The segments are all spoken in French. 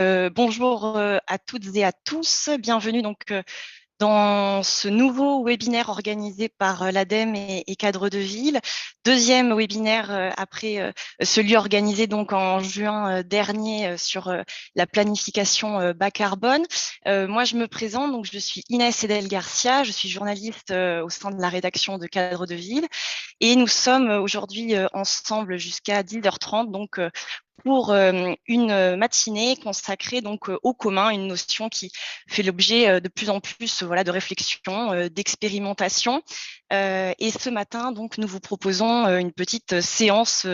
Bonjour à toutes et à tous. Bienvenue dans ce nouveau webinaire organisé par l'ADEME et Cadre de Ville. Deuxième webinaire après celui organisé donc en juin dernier sur la planification bas carbone. Moi, je me présente, donc je suis Inès Edel Garcia, je suis journaliste au sein de la rédaction de Cadre de Ville et nous sommes aujourd'hui ensemble jusqu'à 10h30 pour une matinée consacrée au commun, une notion qui fait l'objet de plus en plus voilà, de réflexion, d'expérimentation. Et ce matin, donc, nous vous proposons une petite séance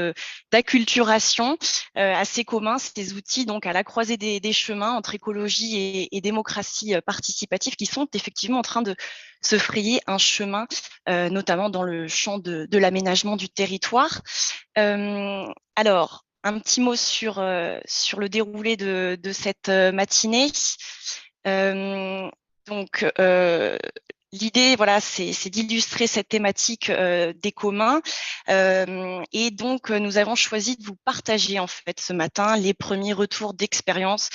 d'acculturation à ces communs, ces outils donc à la croisée des chemins entre écologie et démocratie participative qui sont effectivement en train de se frayer un chemin, notamment dans le champ de l'aménagement du territoire. Alors, un petit mot sur le déroulé de cette matinée. Euh, donc, euh, L'idée, voilà, c'est d'illustrer cette thématique des communs. Et donc, nous avons choisi de vous partager, en fait, ce matin, les premiers retours d'expérience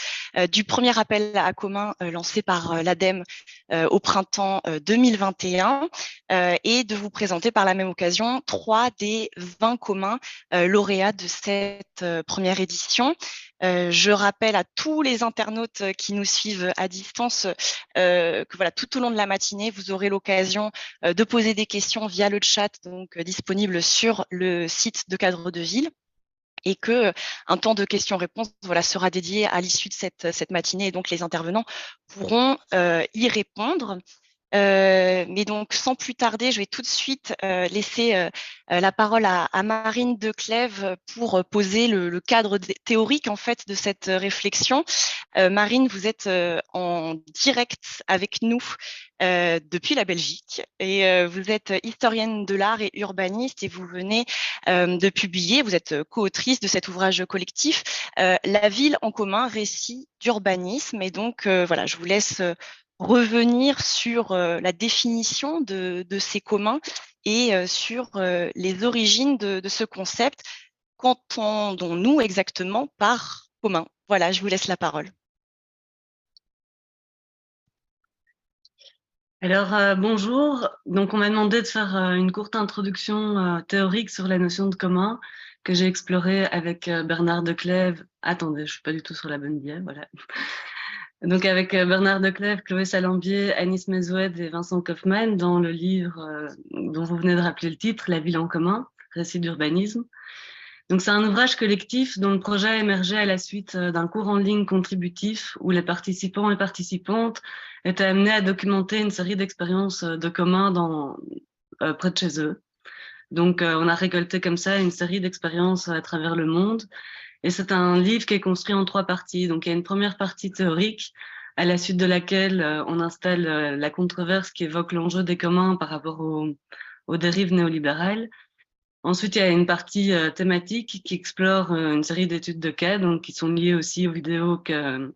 du premier appel à communs lancé par l'ADEME au printemps 2021 et de vous présenter par la même occasion 3 des 20 communs lauréats de cette première édition. Je rappelle à tous les internautes qui nous suivent à distance que voilà, tout au long de la matinée, vous aurez l'occasion de poser des questions via le chat disponible sur le site de Cadre de Ville et que un temps de questions-réponses voilà, sera dédié à l'issue de cette matinée et donc les intervenants pourront y répondre. Mais donc, sans plus tarder, je vais tout de suite laisser la parole à Marine Declèves pour poser le cadre théorique en fait de cette réflexion. Marine, vous êtes en direct avec nous depuis la Belgique et vous êtes historienne de l'art et urbaniste et vous venez de publier, vous êtes co-autrice de cet ouvrage collectif, La ville en commun, récit d'urbanisme. Et donc, voilà, je vous laisse revenir sur la définition de ces communs et sur les origines de ce concept. Qu'entendons-nous exactement par commun? Voilà, je vous laisse la parole. Alors, bonjour. Donc, on m'a demandé de faire une courte introduction théorique sur la notion de commun que j'ai explorée avec Bernard Declèves. Attendez, je suis pas du tout sur la bonne biais, voilà. Donc, avec Bernard Declèves, Chloé Salambier, Anis Mezoued et Vincent Kaufmann dans le livre dont vous venez de rappeler le titre, La ville en commun, récit d'urbanisme. Donc, c'est un ouvrage collectif dont le projet a émergé à la suite d'un cours en ligne contributif où les participants et participantes étaient amenés à documenter une série d'expériences de commun près de chez eux. Donc, on a récolté comme ça une série d'expériences à travers le monde. Et c'est un livre qui est construit en 3 parties. Donc, il y a une première partie théorique à la suite de laquelle on installe la controverse qui évoque l'enjeu des communs par rapport aux dérives néolibérales. Ensuite, il y a une partie thématique qui explore une série d'études de cas, donc qui sont liées aussi aux vidéos que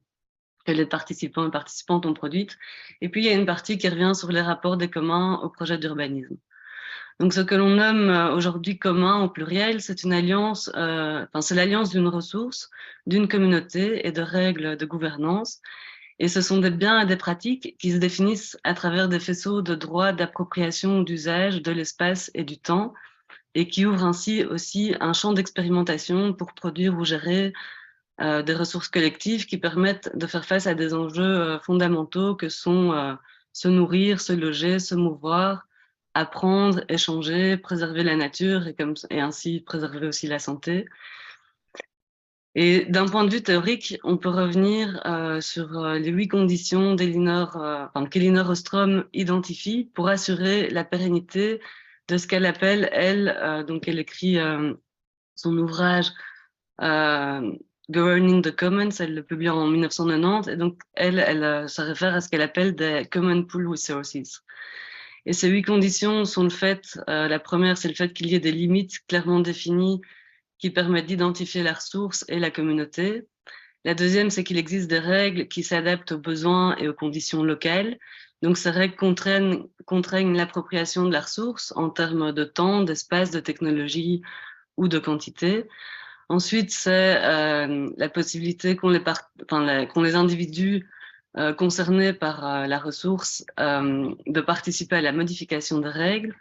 les participants et participantes ont produites. Et puis, il y a une partie qui revient sur les rapports des communs au projet d'urbanisme. Donc, ce que l'on nomme aujourd'hui commun au pluriel, c'est une alliance, c'est l'alliance d'une ressource, d'une communauté et de règles de gouvernance. Et ce sont des biens et des pratiques qui se définissent à travers des faisceaux de droits d'appropriation ou d'usage de l'espace et du temps, et qui ouvre ainsi aussi un champ d'expérimentation pour produire ou gérer des ressources collectives qui permettent de faire face à des enjeux fondamentaux que sont se nourrir, se loger, se mouvoir, apprendre, échanger, préserver la nature et ainsi préserver aussi la santé. Et d'un point de vue théorique, on peut revenir sur les 8 conditions qu'Elinor Ostrom identifie pour assurer la pérennité de ce qu'elle appelle, donc elle écrit son ouvrage Governing the Commons, elle le publie en 1990, et donc elle se réfère à ce qu'elle appelle des Common Pool Resources. Et ces 8 conditions sont le fait, la première, c'est le fait qu'il y ait des limites clairement définies qui permettent d'identifier la ressource et la communauté. La deuxième, c'est qu'il existe des règles qui s'adaptent aux besoins et aux conditions locales. Donc, ces règles contraignent l'appropriation de la ressource en termes de temps, d'espace, de technologie ou de quantité. Ensuite, c'est la possibilité qu'ont qu'ont les individus concernés par la ressource de participer à la modification des règles.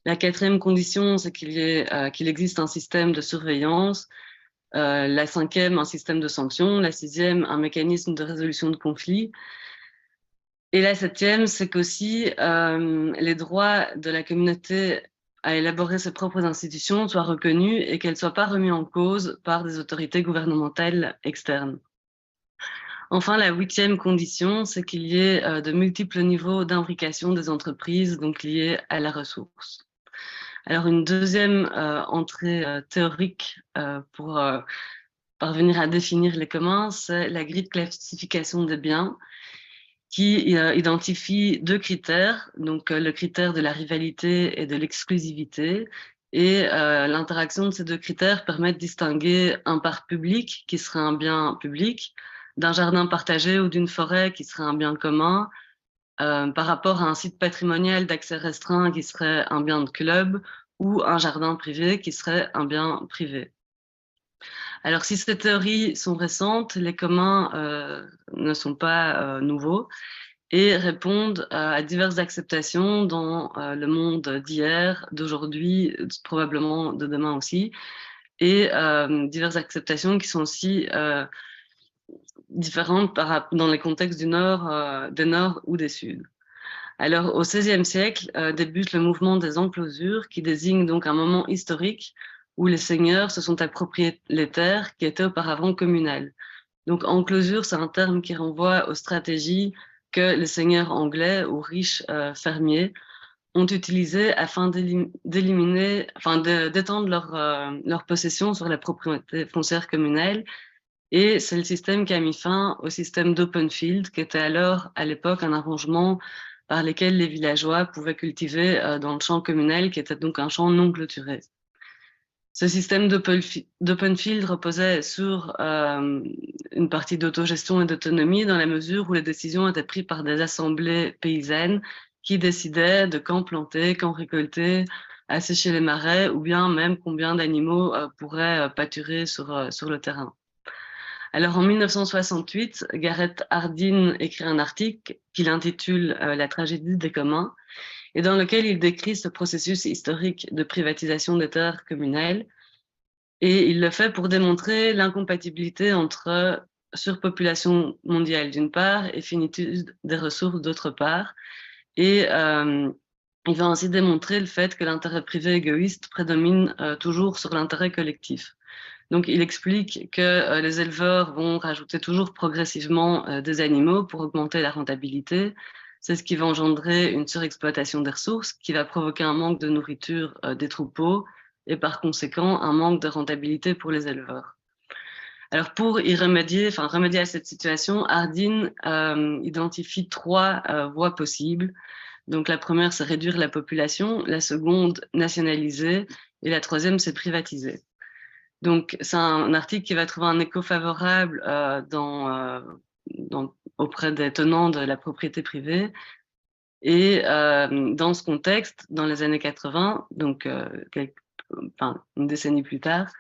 La quatrième condition, c'est qu'il existe un système de surveillance. La cinquième, un système de sanctions. La sixième, un mécanisme de résolution de conflits. Et la septième, c'est qu'aussi les droits de la communauté à élaborer ses propres institutions soient reconnus et qu'elles ne soient pas remises en cause par des autorités gouvernementales externes. Enfin, la huitième condition, c'est qu'il y ait de multiples niveaux d'imbrication des entreprises, donc liées à la ressource. Alors, une deuxième entrée théorique pour parvenir à définir les communs, c'est la grille de classification des biens qui identifie deux critères, donc le critère de la rivalité et de l'exclusivité. Et l'interaction de ces deux critères permet de distinguer un parc public, qui serait un bien public, d'un jardin partagé ou d'une forêt, qui serait un bien commun, par rapport à un site patrimonial d'accès restreint, qui serait un bien de club, ou un jardin privé, qui serait un bien privé. Alors, si ces théories sont récentes, les communs ne sont pas nouveaux et répondent à diverses acceptations dans le monde d'hier, d'aujourd'hui, probablement de demain aussi, et diverses acceptations qui sont aussi différentes dans les contextes du Nord, des Nord ou des Sud. Alors, au XVIe siècle, débute le mouvement des enclosures, qui désigne donc un moment historique où les seigneurs se sont appropriés les terres qui étaient auparavant communales. Donc, enclosure, c'est un terme qui renvoie aux stratégies que les seigneurs anglais ou riches fermiers ont utilisées afin d'étendre leur possession sur la propriété foncière communale. Et c'est le système qui a mis fin au système d'open field, qui était alors, à l'époque, un arrangement par lequel les villageois pouvaient cultiver dans le champ communal, qui était donc un champ non clôturé. Ce système d'open field reposait sur une partie d'autogestion et d'autonomie dans la mesure où les décisions étaient prises par des assemblées paysannes qui décidaient de quand planter, quand récolter, assécher les marais ou bien même combien d'animaux pourraient pâturer sur le terrain. Alors en 1968, Gareth Hardin écrit un article qu'il intitule La tragédie des communs et dans lequel il décrit ce processus historique de privatisation des terres communales. Et il le fait pour démontrer l'incompatibilité entre surpopulation mondiale d'une part et finitude des ressources d'autre part. Et il va ainsi démontrer le fait que l'intérêt privé égoïste prédomine toujours sur l'intérêt collectif. Donc il explique que les éleveurs vont rajouter toujours progressivement des animaux pour augmenter la rentabilité. C'est ce qui va engendrer une surexploitation des ressources, qui va provoquer un manque de nourriture des troupeaux et par conséquent un manque de rentabilité pour les éleveurs. Alors pour remédier à cette situation, Hardin identifie trois voies possibles. Donc la première, c'est réduire la population, la seconde, nationaliser, et la troisième, c'est privatiser. Donc c'est un article qui va trouver un écho favorable auprès des tenants de la propriété privée. Et dans ce contexte, dans les années 80, donc une décennie plus tard,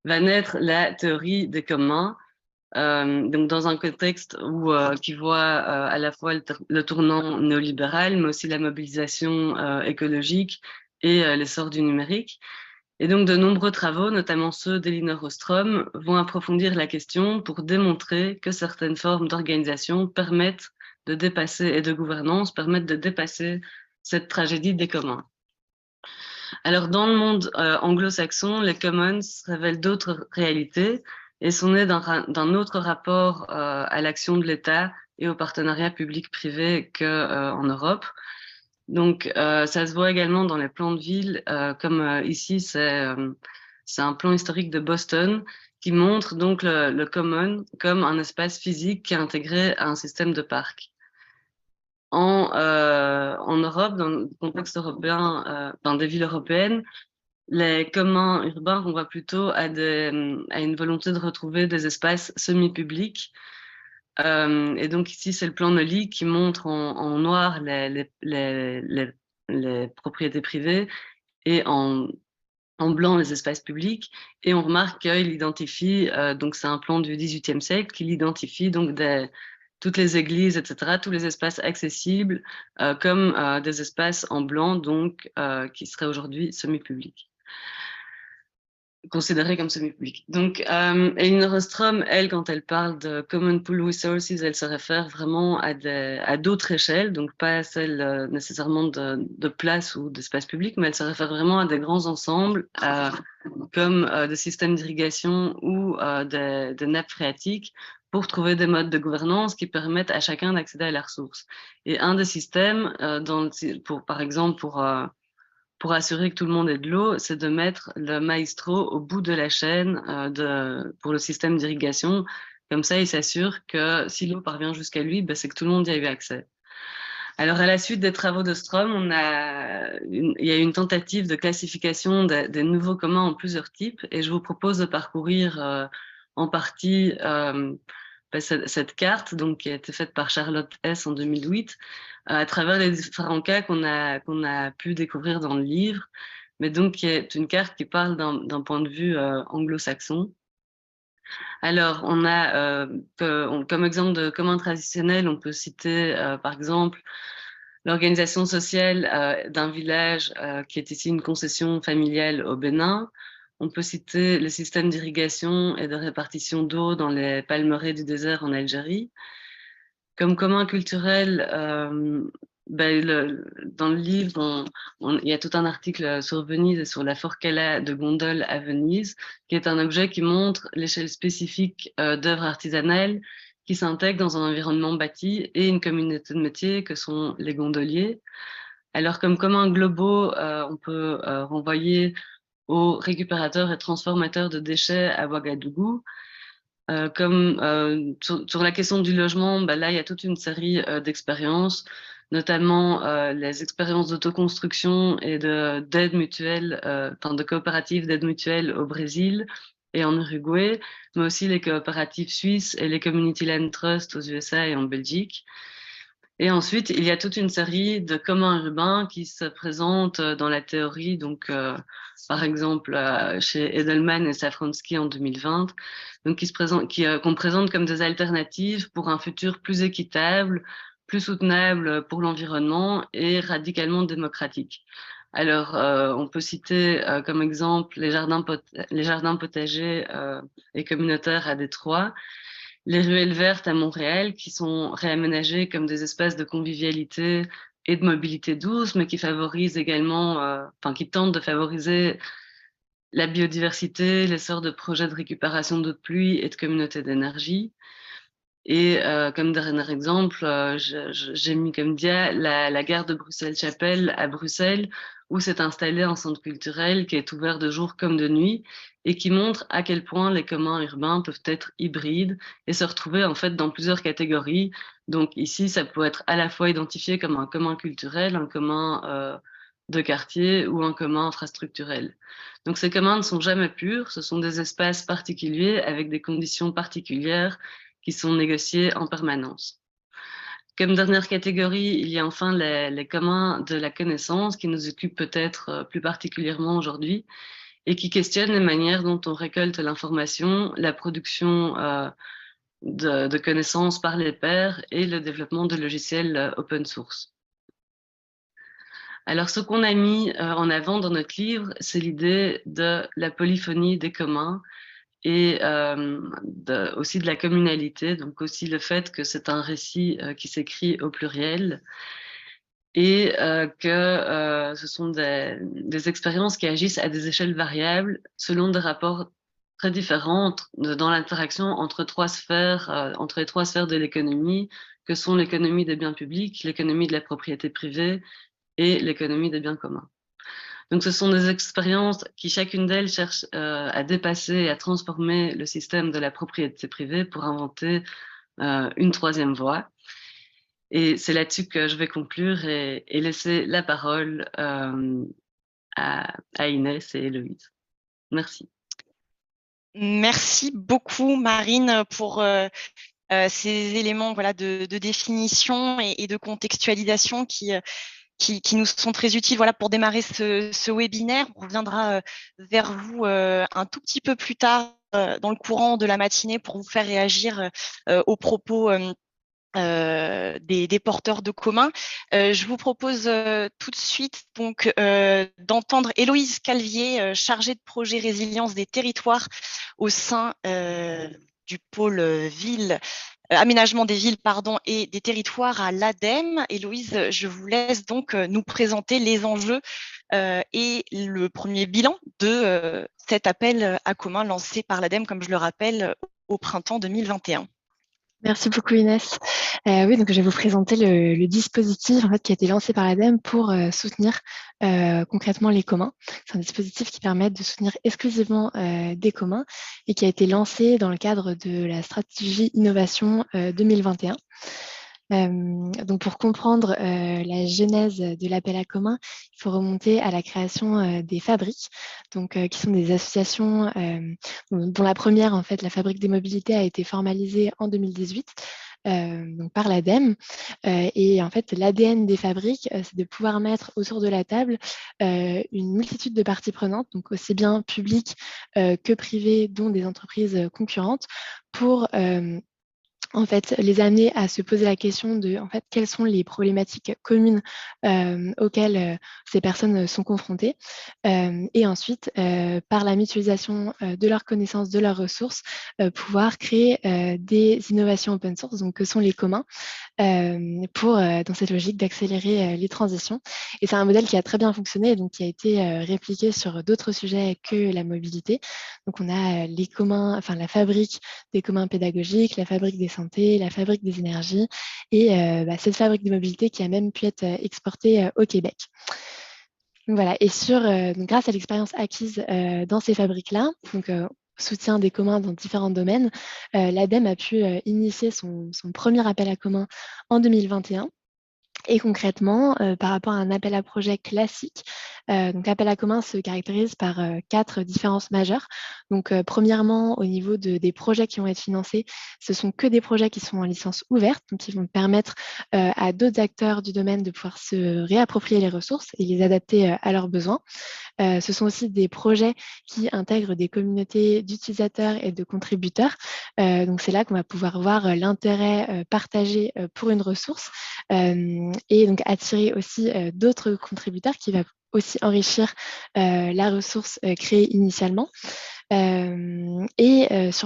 va naître la théorie des communs, donc dans un contexte qui voit à la fois le tournant néolibéral, mais aussi la mobilisation écologique et l'essor du numérique. Et donc de nombreux travaux, notamment ceux d'Elinor Ostrom, vont approfondir la question pour démontrer que certaines formes d'organisation permettent de dépasser et de gouvernance permettent de dépasser cette tragédie des communs. Alors dans le monde anglo-saxon, les commons révèlent d'autres réalités et sont nés d'un autre rapport à l'action de l'État et au partenariat public-privé qu'en Europe. Donc ça se voit également dans les plans de ville, comme ici c'est un plan historique de Boston qui montre donc le common comme un espace physique qui est intégré à un système de parcs. En Europe, dans le contexte européen, dans des villes européennes, les communs urbains renvoient plutôt à une volonté de retrouver des espaces semi-publics. Et donc ici, c'est le plan Nolly qui montre en noir les propriétés privées et en en blanc les espaces publics, et on remarque qu'il identifie, donc c'est un plan du XVIIIe siècle, qu'il identifie donc toutes les églises, etc., tous les espaces accessibles comme des espaces en blanc, donc qui seraient aujourd'hui semi-publics, considérés comme semi-publics. Donc, Elinor Ostrom, elle, quand elle parle de Common Pool Resources, elle se réfère vraiment à d'autres échelles, donc pas à celle nécessairement de places ou d'espaces publics, mais elle se réfère vraiment à des grands ensembles, comme des systèmes d'irrigation ou des nappes phréatiques, pour trouver des modes de gouvernance qui permettent à chacun d'accéder à la ressource. Et un des systèmes, par exemple, pour assurer que tout le monde ait de l'eau, c'est de mettre le maestro au bout de la chaîne pour le système d'irrigation. Comme ça, il s'assure que si l'eau parvient jusqu'à lui, ben, c'est que tout le monde y a eu accès. Alors, à la suite des travaux de Strom, il y a eu une tentative de classification des nouveaux communs en plusieurs types, et je vous propose de parcourir en partie cette carte, donc qui a été faite par Charlotte S en 2008, à travers les différents cas qu'on a pu découvrir dans le livre, mais donc qui est une carte qui parle d'un point de vue anglo-saxon. Alors, on a comme exemple de commun traditionnel, on peut citer par exemple l'organisation sociale d'un village qui est ici une concession familiale au Bénin. On peut citer le système d'irrigation et de répartition d'eau dans les palmeraies du désert en Algérie. Comme commun culturel, dans le livre, il y a tout un article sur Venise et sur la forcala de gondole à Venise, qui est un objet qui montre l'échelle spécifique d'œuvres artisanales qui s'intègrent dans un environnement bâti et une communauté de métiers que sont les gondoliers. Alors, comme commun globaux, on peut renvoyer aux récupérateurs et transformateurs de déchets à Ouagadougou. Sur la question du logement, bah là, il y a toute une série d'expériences, notamment les expériences d'autoconstruction et d'aide mutuelle, de coopératives d'aide mutuelle au Brésil et en Uruguay, mais aussi les coopératives suisses et les Community Land Trust aux USA et en Belgique. Et ensuite, il y a toute une série de communs urbains qui se présentent dans la théorie, donc par exemple chez Edelman et Safransky en 2020, donc qu'on présente comme des alternatives pour un futur plus équitable, plus soutenable pour l'environnement et radicalement démocratique. Alors, on peut citer comme exemple les jardins potagers et communautaires à Détroit, les ruelles vertes à Montréal, qui sont réaménagées comme des espaces de convivialité et de mobilité douce, mais qui favorisent également, qui tentent de favoriser la biodiversité, l'essor de projets de récupération d'eau de pluie et de communautés d'énergie. Et comme dernier exemple, j'ai mis comme dia la gare de Bruxelles-Chapelle à Bruxelles, où s'est installé un centre culturel qui est ouvert de jour comme de nuit et qui montre à quel point les communs urbains peuvent être hybrides et se retrouver en fait dans plusieurs catégories. Donc ici, ça peut être à la fois identifié comme un commun culturel, un commun de quartier ou un commun infrastructurel. Donc ces communs ne sont jamais purs, ce sont des espaces particuliers avec des conditions particulières qui sont négociés en permanence. Comme dernière catégorie, il y a enfin les communs de la connaissance qui nous occupent peut-être plus particulièrement aujourd'hui et qui questionnent les manières dont on récolte l'information, la production de connaissances par les pairs et le développement de logiciels open source. Alors, ce qu'on a mis en avant dans notre livre, c'est l'idée de la polyphonie des communs et aussi de la communalité, donc aussi le fait que c'est un récit qui s'écrit au pluriel et que ce sont des expériences qui agissent à des échelles variables selon des rapports très différents dans l'interaction entre entre les trois sphères de l'économie, que sont l'économie des biens publics, l'économie de la propriété privée et l'économie des biens communs. Donc, ce sont des expériences qui, chacune d'elles, cherche à dépasser et à transformer le système de la propriété privée pour inventer une troisième voie. Et c'est là-dessus que je vais conclure et laisser la parole à Inès et Héloïse. Merci. Merci beaucoup, Marine, pour ces éléments de définition et de contextualisation qui qui nous sont très utiles. Voilà, pour démarrer ce webinaire. On reviendra vers vous un tout petit peu plus tard dans le courant de la matinée pour vous faire réagir aux propos des porteurs de commun. Je vous propose tout de suite donc d'entendre Héloïse Calvier, chargée de projet résilience des territoires au sein du pôle ville, aménagement des villes et des territoires à l'ADEME. Héloïse, je vous laisse donc nous présenter les enjeux et le premier bilan de cet appel à commun lancé par l'ADEME, comme je le rappelle, au printemps 2021. Merci beaucoup Inès. Oui, donc je vais vous présenter le dispositif en fait, qui a été lancé par l'ADEME pour soutenir concrètement les communs. C'est un dispositif qui permet de soutenir exclusivement des communs et qui a été lancé dans le cadre de la stratégie innovation 2021. Donc pour comprendre la genèse de l'appel à commun, il faut remonter à la création des fabriques, donc qui sont des associations dont la première, en fait, la Fabrique des mobilités, a été formalisée en 2018. Donc par l'ADEME. Et en fait, l'ADN des fabriques, c'est de pouvoir mettre autour de la table une multitude de parties prenantes, donc aussi bien publiques que privées, dont des entreprises concurrentes, pour en fait, les amener à se poser la question de en fait, quelles sont les problématiques communes auxquelles ces personnes sont confrontées. Et ensuite, par la mutualisation de leurs connaissances, de leurs ressources, pouvoir créer des innovations open source, donc que sont les communs, pour, dans cette logique d'accélérer les transitions. Et c'est un modèle qui a très bien fonctionné, donc qui a été répliqué sur d'autres sujets que la mobilité. Donc on a les communs, enfin la fabrique des communs pédagogiques, la fabrique des santé, la fabrique des énergies et cette fabrique de mobilité qui a même pu être exportée au Québec. Donc voilà, et donc grâce à l'expérience acquise dans ces fabriques-là, donc soutien des communs dans différents domaines, l'ADEME a pu initier son premier appel à commun en 2021. Et concrètement, par rapport à un appel à projet classique, donc l'appel à commun se caractérise par 4 différences majeures. Donc premièrement, au niveau des projets qui vont être financés, ce sont que des projets qui sont en licence ouverte, donc qui vont permettre à d'autres acteurs du domaine de pouvoir se réapproprier les ressources et les adapter à leurs besoins. Ce sont aussi des projets qui intègrent des communautés d'utilisateurs et de contributeurs. Donc c'est là qu'on va pouvoir voir l'intérêt partagé pour une ressource et donc attirer aussi d'autres contributeurs qui va aussi enrichir la ressource créée initialement. Sur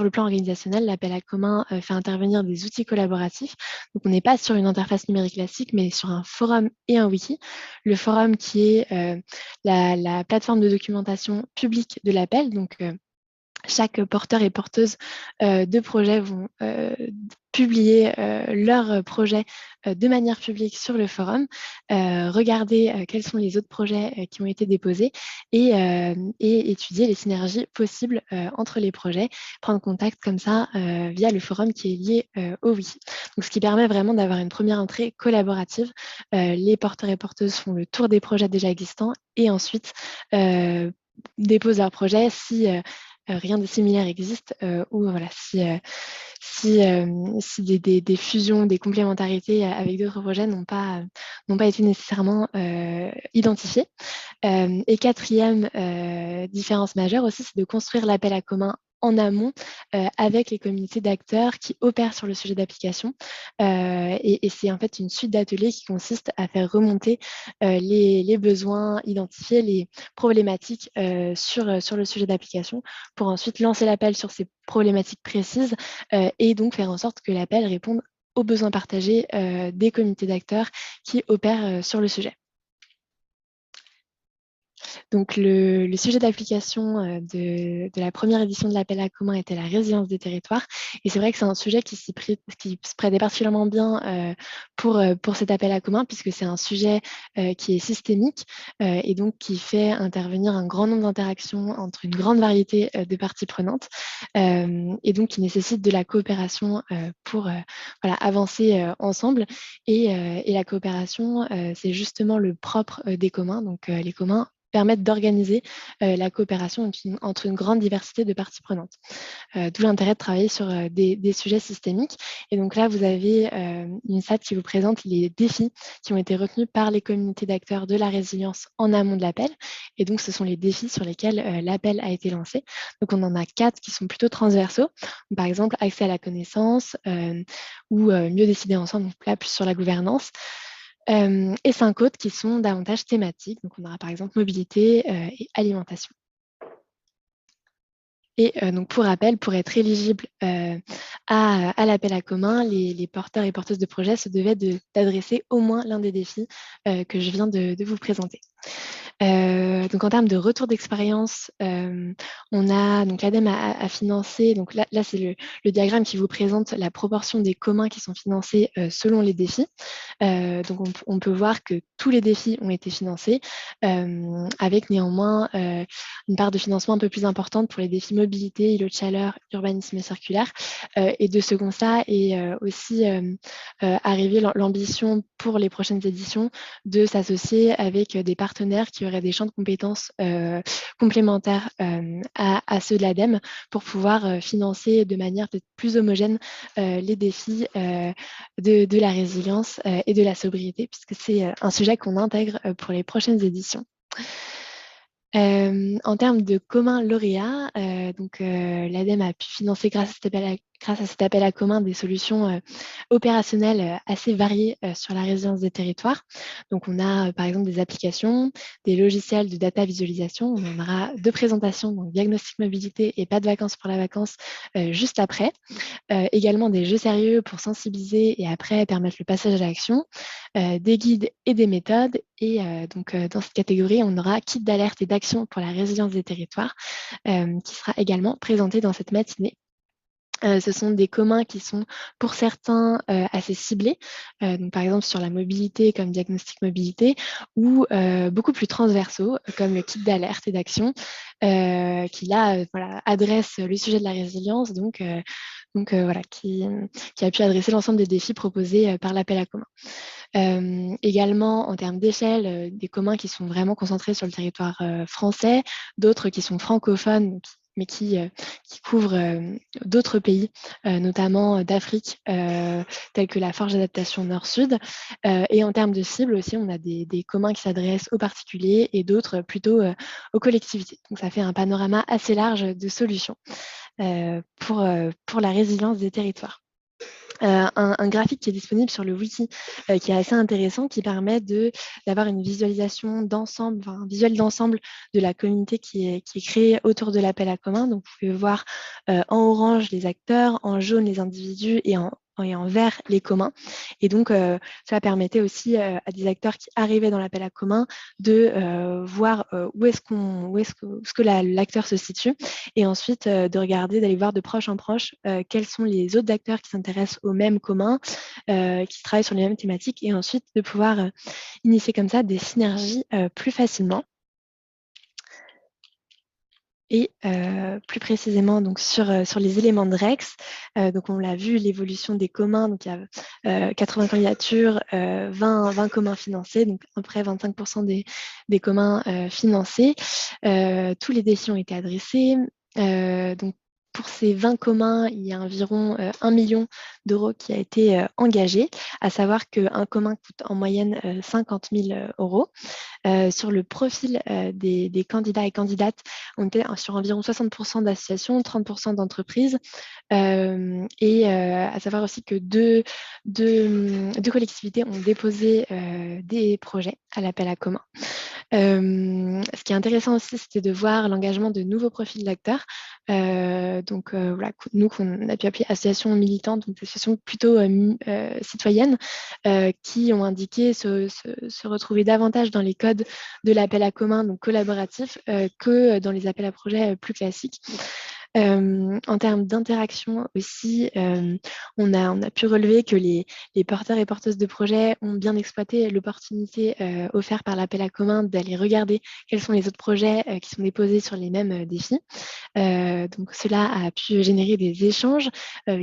le plan organisationnel, l'appel à commun fait intervenir des outils collaboratifs. Donc, on n'est pas sur une interface numérique classique, mais sur un forum et un wiki. Le forum qui est la plateforme de documentation publique de l'appel. Donc, chaque porteur et porteuse de projet vont publier leurs projets de manière publique sur le forum, regarder quels sont les autres projets qui ont été déposés et étudier les synergies possibles entre les projets, prendre contact comme ça via le forum qui est lié au wiki. Donc, ce qui permet vraiment d'avoir une première entrée collaborative. Les porteurs et porteuses font le tour des projets déjà existants et ensuite déposent leurs projets si rien de similaire existe ou voilà, si des fusions, des complémentarités avec d'autres projets n'ont pas été nécessairement identifiées. Et quatrième différence majeure aussi, c'est de construire l'appel à commun en amont avec les communautés d'acteurs qui opèrent sur le sujet d'application. Et c'est en fait une suite d'ateliers qui consiste à faire remonter les besoins, identifier les problématiques sur le sujet d'application pour ensuite lancer l'appel sur ces problématiques précises et donc faire en sorte que l'appel réponde aux besoins partagés des comités d'acteurs qui opèrent sur le sujet. Donc, le sujet d'application de la première édition de l'appel à commun était la résilience des territoires. Et c'est vrai que c'est un sujet qui se prêtait particulièrement bien pour cet appel à commun, puisque c'est un sujet qui est systémique et donc qui fait intervenir un grand nombre d'interactions entre une grande variété de parties prenantes et donc qui nécessite de la coopération pour avancer ensemble. Et la coopération, c'est justement le propre des communs. Donc, les communs permettent d'organiser la coopération entre une grande diversité de parties prenantes. D'où l'intérêt de travailler sur des sujets systémiques. Et donc là, vous avez une SAT qui vous présente les défis qui ont été retenus par les communautés d'acteurs de la résilience en amont de l'appel. Et donc, ce sont les défis sur lesquels l'appel a été lancé. Donc, on en a 4 qui sont plutôt transversaux. Par exemple, accès à la connaissance ou mieux décider ensemble, donc là, plus sur la gouvernance. Et 5 autres qui sont davantage thématiques. Donc, on aura par exemple mobilité et alimentation. Et donc, pour rappel, pour être éligible à l'appel à commun, les porteurs et porteuses de projets se devaient d'adresser au moins l'un des défis que je viens de vous présenter. Donc en termes de retour d'expérience, on a donc l'ADEME a financé, donc là c'est le diagramme qui vous présente la proportion des communs qui sont financés selon les défis. Donc on peut voir que tous les défis ont été financés, avec néanmoins une part de financement un peu plus importante pour les défis mobilité, îlot de chaleur, urbanisme et circulaire. Et de ce constat est aussi arrivée l'ambition pour les prochaines éditions de s'associer avec des partenaires qui auraient des champs de compétences complémentaires à ceux de l'ADEME pour pouvoir financer de manière peut-être plus homogène les défis de la résilience et de la sobriété, puisque c'est un sujet qu'on intègre pour les prochaines éditions. En termes de communs lauréats, l'ADEME a pu financer grâce à cet appel à commun des solutions opérationnelles assez variées sur la résilience des territoires. Donc on a par exemple des applications, des logiciels de data visualisation. On en aura 2 présentations, donc diagnostic mobilité et pas de vacances pour la vacance juste après. Également des jeux sérieux pour sensibiliser et après permettre le passage à l'action, des guides et des méthodes. Et dans cette catégorie, on aura kit d'alerte et d'action pour la résilience des territoires qui sera également présenté dans cette matinée. Ce sont des communs qui sont pour certains assez ciblés, donc par exemple sur la mobilité comme diagnostic mobilité, ou beaucoup plus transversaux comme le kit d'alerte et d'action qui là adresse le sujet de la résilience, qui a pu adresser l'ensemble des défis proposés par l'appel à commun. Également en termes d'échelle, des communs qui sont vraiment concentrés sur le territoire français, d'autres qui sont francophones, mais qui couvrent d'autres pays, notamment d'Afrique, tels que la Forge d'adaptation Nord-Sud. Et en termes de cible aussi, on a des communs qui s'adressent aux particuliers et d'autres plutôt aux collectivités. Donc ça fait un panorama assez large de solutions pour la résilience des territoires. Un graphique qui est disponible sur le wiki qui est assez intéressant, qui permet d'avoir une visualisation d'ensemble, un visuel d'ensemble de la communauté qui est créée autour de l'appel à commun. Donc, vous pouvez voir en orange les acteurs, en jaune les individus et en vert les communs. Et donc, ça permettait aussi à des acteurs qui arrivaient dans l'appel à commun de voir où est-ce que l'acteur se situe, et ensuite de regarder, d'aller voir de proche en proche quels sont les autres acteurs qui s'intéressent aux mêmes communs, qui travaillent sur les mêmes thématiques, et ensuite de pouvoir initier comme ça des synergies plus facilement. Et plus précisément donc sur les éléments de REX, donc on l'a vu, l'évolution des communs, donc il y a 80 candidatures, 20 communs financés, donc à peu près 25% des communs financés. Tous les défis ont été adressés. Donc pour ces 20 communs, il y a environ 1 million d'euros qui a été engagé, à savoir qu'un commun coûte en moyenne 50 000 euros. Sur le profil des candidats et candidates, on était sur environ 60% d'associations, 30% d'entreprises, et à savoir aussi que deux collectivités ont déposé des projets à l'appel à commun. Ce qui est intéressant aussi, c'était de voir l'engagement de nouveaux profils d'acteurs. Nous, qu'on a pu appeler associations militantes, donc des associations plutôt citoyennes, qui ont indiqué se retrouver davantage dans les codes de l'appel à commun, donc collaboratif, que dans les appels à projets plus classiques. En termes d'interaction aussi, on a pu relever que les porteurs et porteuses de projets ont bien exploité l'opportunité offerte par l'appel à commun d'aller regarder quels sont les autres projets qui sont déposés sur les mêmes défis. Donc cela a pu générer des échanges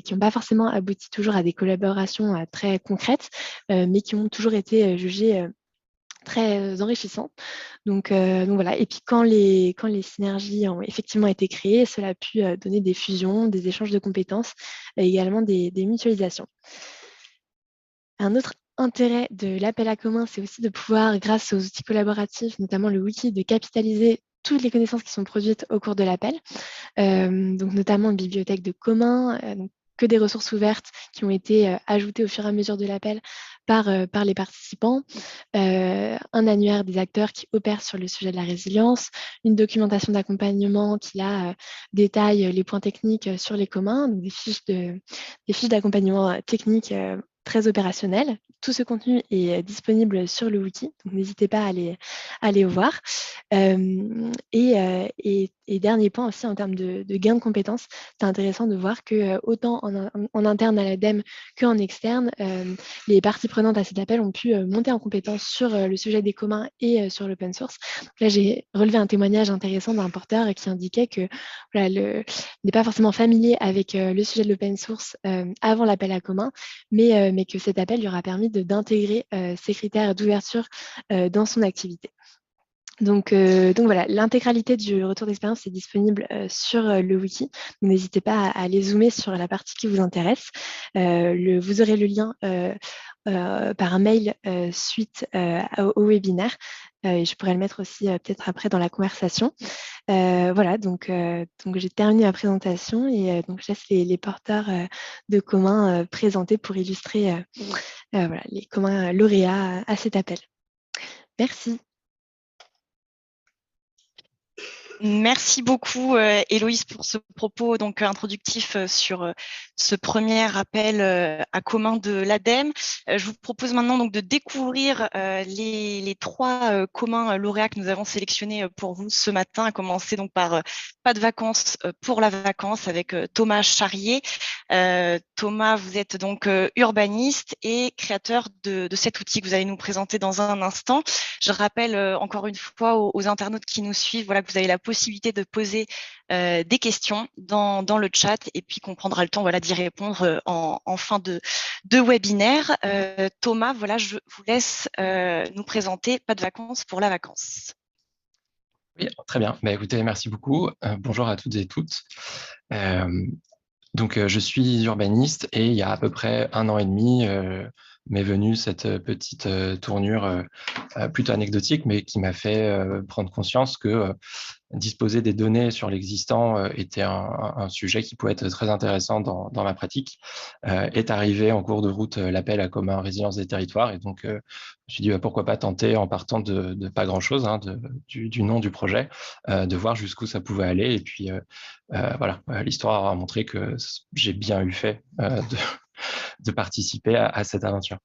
qui n'ont pas forcément abouti toujours à des collaborations très concrètes, mais qui ont toujours été jugées très enrichissant. Donc voilà. Et puis quand les synergies ont effectivement été créées, cela a pu donner des fusions, des échanges de compétences et également des mutualisations. Un autre intérêt de l'appel à commun, c'est aussi de pouvoir, grâce aux outils collaboratifs, notamment le wiki, de capitaliser toutes les connaissances qui sont produites au cours de l'appel. Donc notamment une bibliothèque de commun, donc que des ressources ouvertes qui ont été ajoutées au fur et à mesure de l'appel par les participants, un annuaire des acteurs qui opèrent sur le sujet de la résilience, une documentation d'accompagnement qui là détaille les points techniques sur les communs, donc des fiches d'accompagnement technique très opérationnelles. Tout ce contenu est disponible sur le wiki, donc n'hésitez pas à aller voir. Et dernier point aussi en termes de gain de compétences, c'est intéressant de voir que autant en interne à l'ADEME qu'en externe, les parties prenantes à cet appel ont pu monter en compétences sur le sujet des communs et sur l'open source. Donc là, j'ai relevé un témoignage intéressant d'un porteur qui indiquait que voilà, n'est pas forcément familier avec le sujet de l'open source avant l'appel à commun, mais que cet appel lui aura permis d'intégrer ces critères d'ouverture dans son activité. Donc voilà, l'intégralité du retour d'expérience est disponible sur le wiki. N'hésitez pas à aller zoomer sur la partie qui vous intéresse. Vous aurez le lien par mail suite au webinaire. Et je pourrais le mettre aussi peut-être après dans la conversation. Voilà, donc j'ai terminé ma présentation et donc je laisse les porteurs de communs présenter pour illustrer voilà, les communs lauréats à cet appel. Merci. Merci beaucoup, Héloïse, pour ce propos donc introductif sur ce premier appel à commun de l'ADEME. Je vous propose maintenant donc de découvrir les trois communs lauréats que nous avons sélectionnés pour vous ce matin, à commencer donc par Pas de vacances pour la vacance avec Thomas Charrier. Thomas, vous êtes donc urbaniste et créateur de cet outil que vous allez nous présenter dans un instant. Je rappelle encore une fois aux internautes qui nous suivent, voilà, que vous avez la possibilité de poser des questions dans le chat et puis qu'on prendra le temps, voilà, d'y répondre en fin de webinaire. Thomas, voilà, je vous laisse nous présenter Pas de vacances pour la vacance. Oui, très bien. Bah, écoutez, merci beaucoup. Bonjour à toutes et toutes. Donc, je suis urbaniste et il y a à peu près 1 an et demi, m'est venue cette petite tournure plutôt anecdotique, mais qui m'a fait prendre conscience que disposer des données sur l'existant était un sujet qui pouvait être très intéressant dans ma pratique. Est arrivé en cours de route l'appel à commun résilience des territoires, et donc je me suis dit pourquoi pas tenter, en partant de pas grand-chose, hein, du nom du projet, de voir jusqu'où ça pouvait aller. Et puis voilà, l'histoire a montré que j'ai bien eu fait de participer à cette aventure.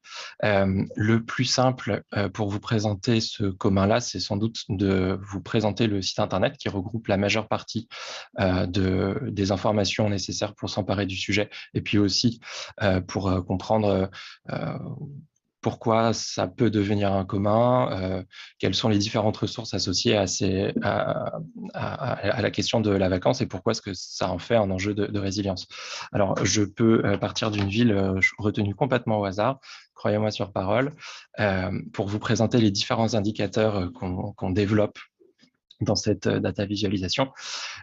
Le plus simple pour vous présenter ce commun-là, c'est sans doute de vous présenter le site internet qui regroupe la majeure partie des informations nécessaires pour s'emparer du sujet, et puis aussi pour comprendre pourquoi ça peut devenir un commun, quelles sont les différentes ressources associées à la question de la vacance et pourquoi est-ce que ça en fait un enjeu de résilience. Alors, je peux partir d'une ville retenue complètement au hasard, croyez-moi sur parole, pour vous présenter les différents indicateurs qu'on développe dans cette data visualisation.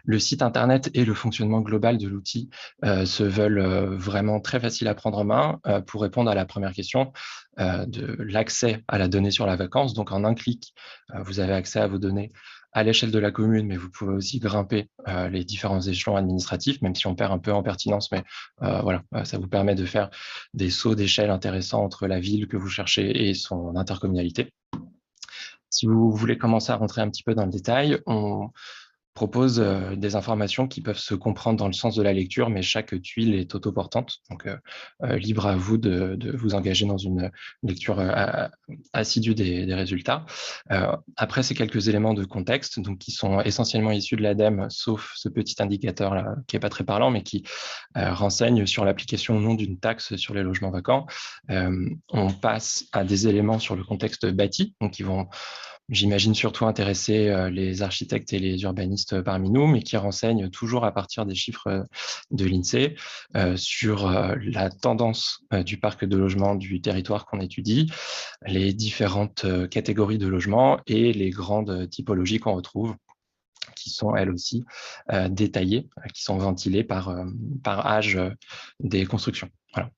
Le site internet et le fonctionnement global de l'outil se veulent vraiment très faciles à prendre en main pour répondre à la première question de l'accès à la donnée sur la vacance. Donc, en un clic, vous avez accès à vos données à l'échelle de la commune, mais vous pouvez aussi grimper les différents échelons administratifs, même si on perd un peu en pertinence, mais voilà, ça vous permet de faire des sauts d'échelle intéressants entre la ville que vous cherchez et son intercommunalité. Si vous voulez commencer à rentrer un petit peu dans le détail, on propose des informations qui peuvent se comprendre dans le sens de la lecture, mais chaque tuile est autoportante. Donc, libre à vous de vous engager dans une lecture assidue des résultats. Après, c'est quelques éléments de contexte, donc qui sont essentiellement issus de l'ADEME, sauf ce petit indicateur-là, qui n'est pas très parlant, mais qui renseigne sur l'application ou non d'une taxe sur les logements vacants. On passe à des éléments sur le contexte bâti, donc qui vont j'imagine surtout intéresser les architectes et les urbanistes parmi nous, mais qui renseigne toujours à partir des chiffres de l'INSEE sur la tendance du parc de logement du territoire qu'on étudie, les différentes catégories de logements et les grandes typologies qu'on retrouve, qui sont elles aussi détaillées, qui sont ventilées par âge des constructions. Voilà.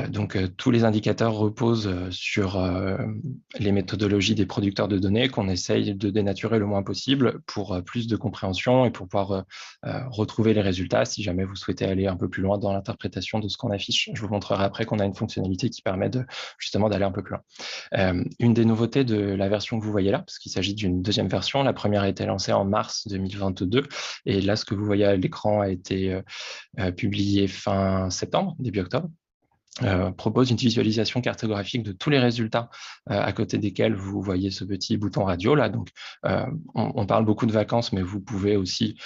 Donc, tous les indicateurs reposent sur les méthodologies des producteurs de données qu'on essaye de dénaturer le moins possible pour plus de compréhension et pour pouvoir retrouver les résultats si jamais vous souhaitez aller un peu plus loin dans l'interprétation de ce qu'on affiche. Je vous montrerai après qu'on a une fonctionnalité qui permet justement d'aller un peu plus loin. Une des nouveautés de la version que vous voyez là, parce qu'il s'agit d'une deuxième version, la première a été lancée en mars 2022 et là, ce que vous voyez à l'écran a été publié fin septembre, début octobre. Propose une visualisation cartographique de tous les résultats à côté desquels vous voyez ce petit bouton radio là. Donc, on parle beaucoup de vacances, mais vous pouvez aussi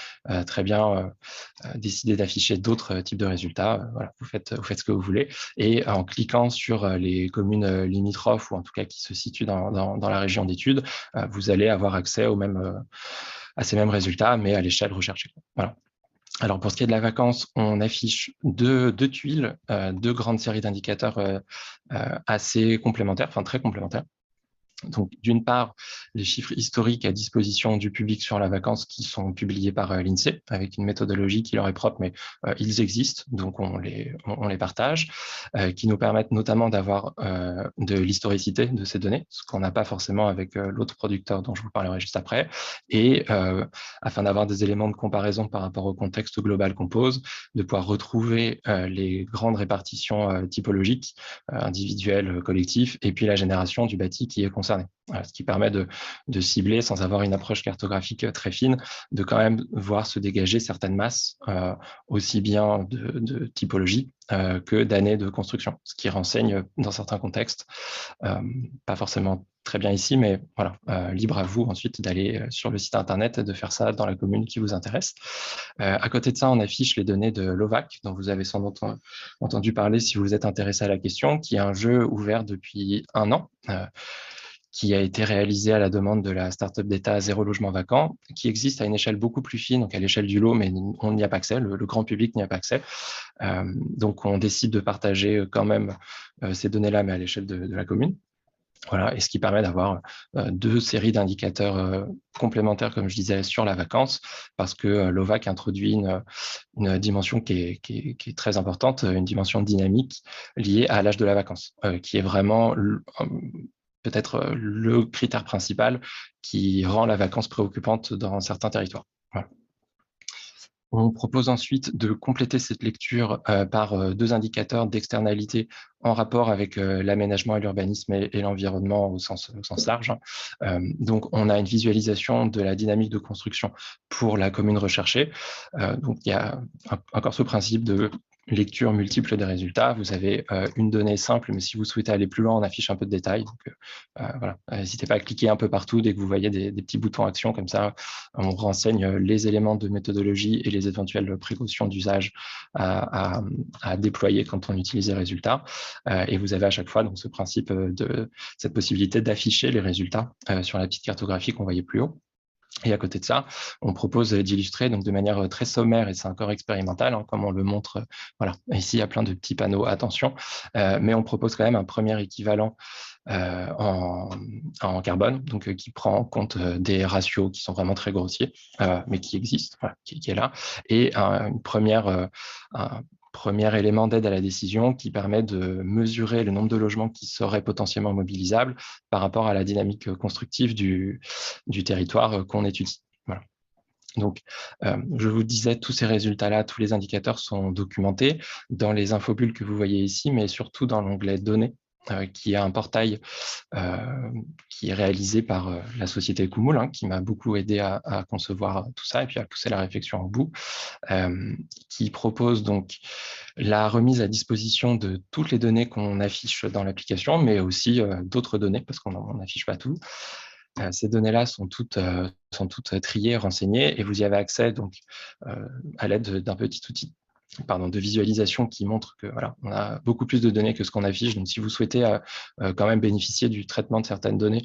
très bien décider d'afficher d'autres types de résultats. Voilà, vous faites ce que vous voulez. Et en cliquant sur les communes limitrophes ou en tout cas qui se situent dans la région d'étude, vous allez avoir accès à ces mêmes résultats, mais à l'échelle recherchée. Voilà. Alors, pour ce qui est de la vacance, on affiche deux tuiles, deux grandes séries d'indicateurs assez complémentaires, enfin très complémentaires. Donc, d'une part, les chiffres historiques à disposition du public sur la vacance qui sont publiés par l'INSEE, avec une méthodologie qui leur est propre, mais ils existent, donc on les partage, qui nous permettent notamment d'avoir de l'historicité de ces données, ce qu'on n'a pas forcément avec l'autre producteur dont je vous parlerai juste après, et afin d'avoir des éléments de comparaison par rapport au contexte global qu'on pose, de pouvoir retrouver les grandes répartitions typologiques, individuelles, collectives, et puis la génération du bâti qui est concerné. Voilà, ce qui permet de cibler, sans avoir une approche cartographique très fine, de quand même voir se dégager certaines masses, aussi bien de typologie que d'années de construction, ce qui renseigne dans certains contextes, pas forcément très bien ici, mais voilà, libre à vous ensuite d'aller sur le site internet et de faire ça dans la commune qui vous intéresse. À côté de ça, on affiche les données de l'OVAC, dont vous avez sans doute entendu parler si vous êtes intéressé à la question, qui est un jeu ouvert depuis 1 an, qui a été réalisé à la demande de la start-up d'État Zéro Logement Vacant, qui existe à une échelle beaucoup plus fine, donc à l'échelle du lot, mais on n'y a pas accès, le grand public n'y a pas accès. Donc, on décide de partager quand même ces données-là, mais à l'échelle de la commune. Voilà, et ce qui permet d'avoir 2 séries d'indicateurs complémentaires, comme je disais, sur la vacance, parce que l'OVAC introduit une dimension qui est très importante, une dimension dynamique liée à l'âge de la vacance, qui est vraiment peut-être le critère principal qui rend la vacance préoccupante dans certains territoires. Voilà. On propose ensuite de compléter cette lecture par 2 indicateurs d'externalité en rapport avec l'aménagement et l'urbanisme et l'environnement au sens large. Donc, on a une visualisation de la dynamique de construction pour la commune recherchée. Donc, il y a encore ce principe de lecture multiple des résultats. Vous avez une donnée simple, mais si vous souhaitez aller plus loin, on affiche un peu de détails. Donc, voilà, n'hésitez pas à cliquer un peu partout dès que vous voyez des petits boutons action comme ça. On renseigne les éléments de méthodologie et les éventuelles précautions d'usage à déployer quand on utilise les résultats. Et vous avez à chaque fois donc ce principe de cette possibilité d'afficher les résultats sur la petite cartographie qu'on voyait plus haut. Et à côté de ça, on propose d'illustrer donc de manière très sommaire, et c'est encore expérimental, hein, comme on le montre. Voilà, ici il y a plein de petits panneaux, attention, mais on propose quand même un premier équivalent en carbone, donc qui prend en compte des ratios qui sont vraiment très grossiers, mais qui existent, voilà, qui est là, et un premier élément d'aide à la décision qui permet de mesurer le nombre de logements qui seraient potentiellement mobilisables par rapport à la dynamique constructive du territoire qu'on étudie. Voilà. Donc, je vous disais, tous ces résultats-là, tous les indicateurs sont documentés dans les infobules que vous voyez ici, mais surtout dans l'onglet Données, qui est un portail qui est réalisé par la société Kumoul, hein, qui m'a beaucoup aidé à concevoir tout ça et puis à pousser la réflexion au bout, qui propose donc la remise à disposition de toutes les données qu'on affiche dans l'application, mais aussi d'autres données, parce qu'on n'affiche pas tout. Ces données-là sont toutes triées, renseignées, et vous y avez accès donc à l'aide d'un petit outil de visualisation qui montre que voilà, on a beaucoup plus de données que ce qu'on affiche. Donc, si vous souhaitez quand même bénéficier du traitement de certaines données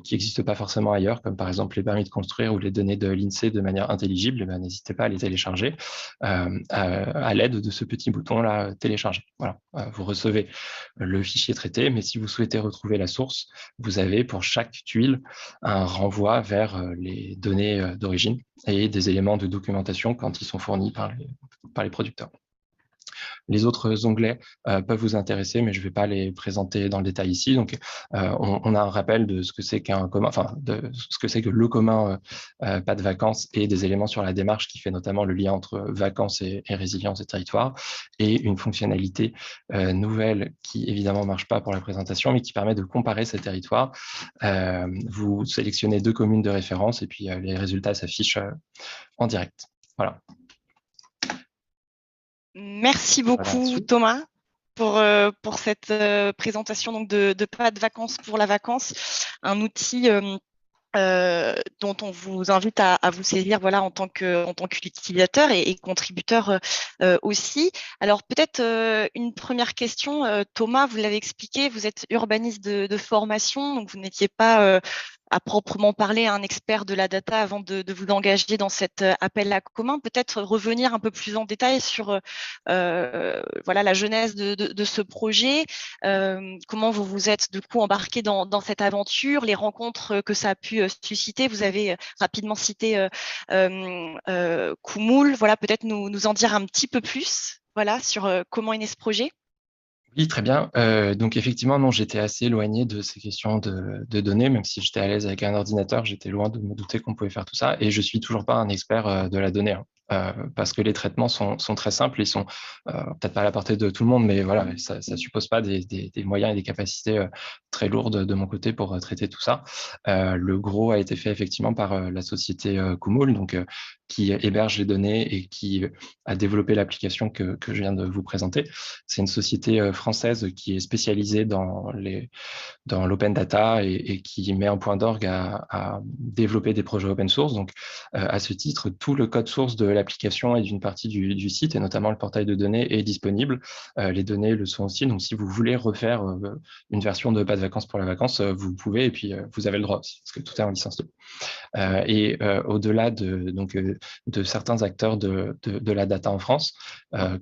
qui n'existent pas forcément ailleurs, comme par exemple les permis de construire ou les données de l'INSEE de manière intelligible, n'hésitez pas à les télécharger à l'aide de ce petit bouton-là, télécharger. Voilà, vous recevez le fichier traité, mais si vous souhaitez retrouver la source, vous avez pour chaque tuile un renvoi vers les données d'origine et des éléments de documentation quand ils sont fournis par les producteurs. Les autres onglets peuvent vous intéresser, mais je ne vais pas les présenter dans le détail ici. Donc, on a un rappel de ce que c'est qu'un commun, enfin, de ce que c'est que le commun pas de vacances et des éléments sur la démarche qui fait notamment le lien entre vacances et résilience et territoire, et une fonctionnalité nouvelle qui évidemment ne marche pas pour la présentation, mais qui permet de comparer ces territoires. Vous sélectionnez 2 communes de référence et puis les résultats s'affichent en direct. Voilà. Merci beaucoup, Thomas, pour cette présentation donc, de Pas de vacances pour la vacance, un outil dont on vous invite à vous saisir voilà, en tant qu'utilisateur et contributeur aussi. Alors peut-être une première question, Thomas, vous l'avez expliqué, vous êtes urbaniste de formation, donc vous n'étiez pas à proprement parler un expert de la data avant de vous engager dans cet appel à commun. Peut-être revenir un peu plus en détail sur voilà, la genèse de ce projet, comment vous vous êtes du coup embarqué dans cette aventure, les rencontres que ça a pu susciter. Vous avez rapidement cité Kumoul. Voilà, peut-être nous en dire un petit peu plus voilà, sur comment est né ce projet. Oui, très bien. Donc effectivement, non, j'étais assez éloigné de ces questions de données, même si j'étais à l'aise avec un ordinateur, j'étais loin de me douter qu'on pouvait faire tout ça. Et je suis toujours pas un expert de la donnée, hein, parce que les traitements sont très simples, ils sont peut-être pas à la portée de tout le monde, mais voilà, ça suppose pas des moyens et des capacités très lourdes de mon côté pour traiter tout ça. Le gros a été fait effectivement par la société Kumoul, donc qui héberge les données et qui a développé l'application que je viens de vous présenter. C'est une société française qui est spécialisée dans l'open data et qui met un point d'orgue à développer des projets open source. Donc, à ce titre, tout le code source de l'application et d'une partie du site, et notamment le portail de données, est disponible. Les données le sont aussi. Donc, si vous voulez refaire une version de Pas de vacances pour la vacance, vous pouvez, et puis vous avez le droit aussi, parce que tout est en licence 2. Au-delà de certains acteurs de la data en France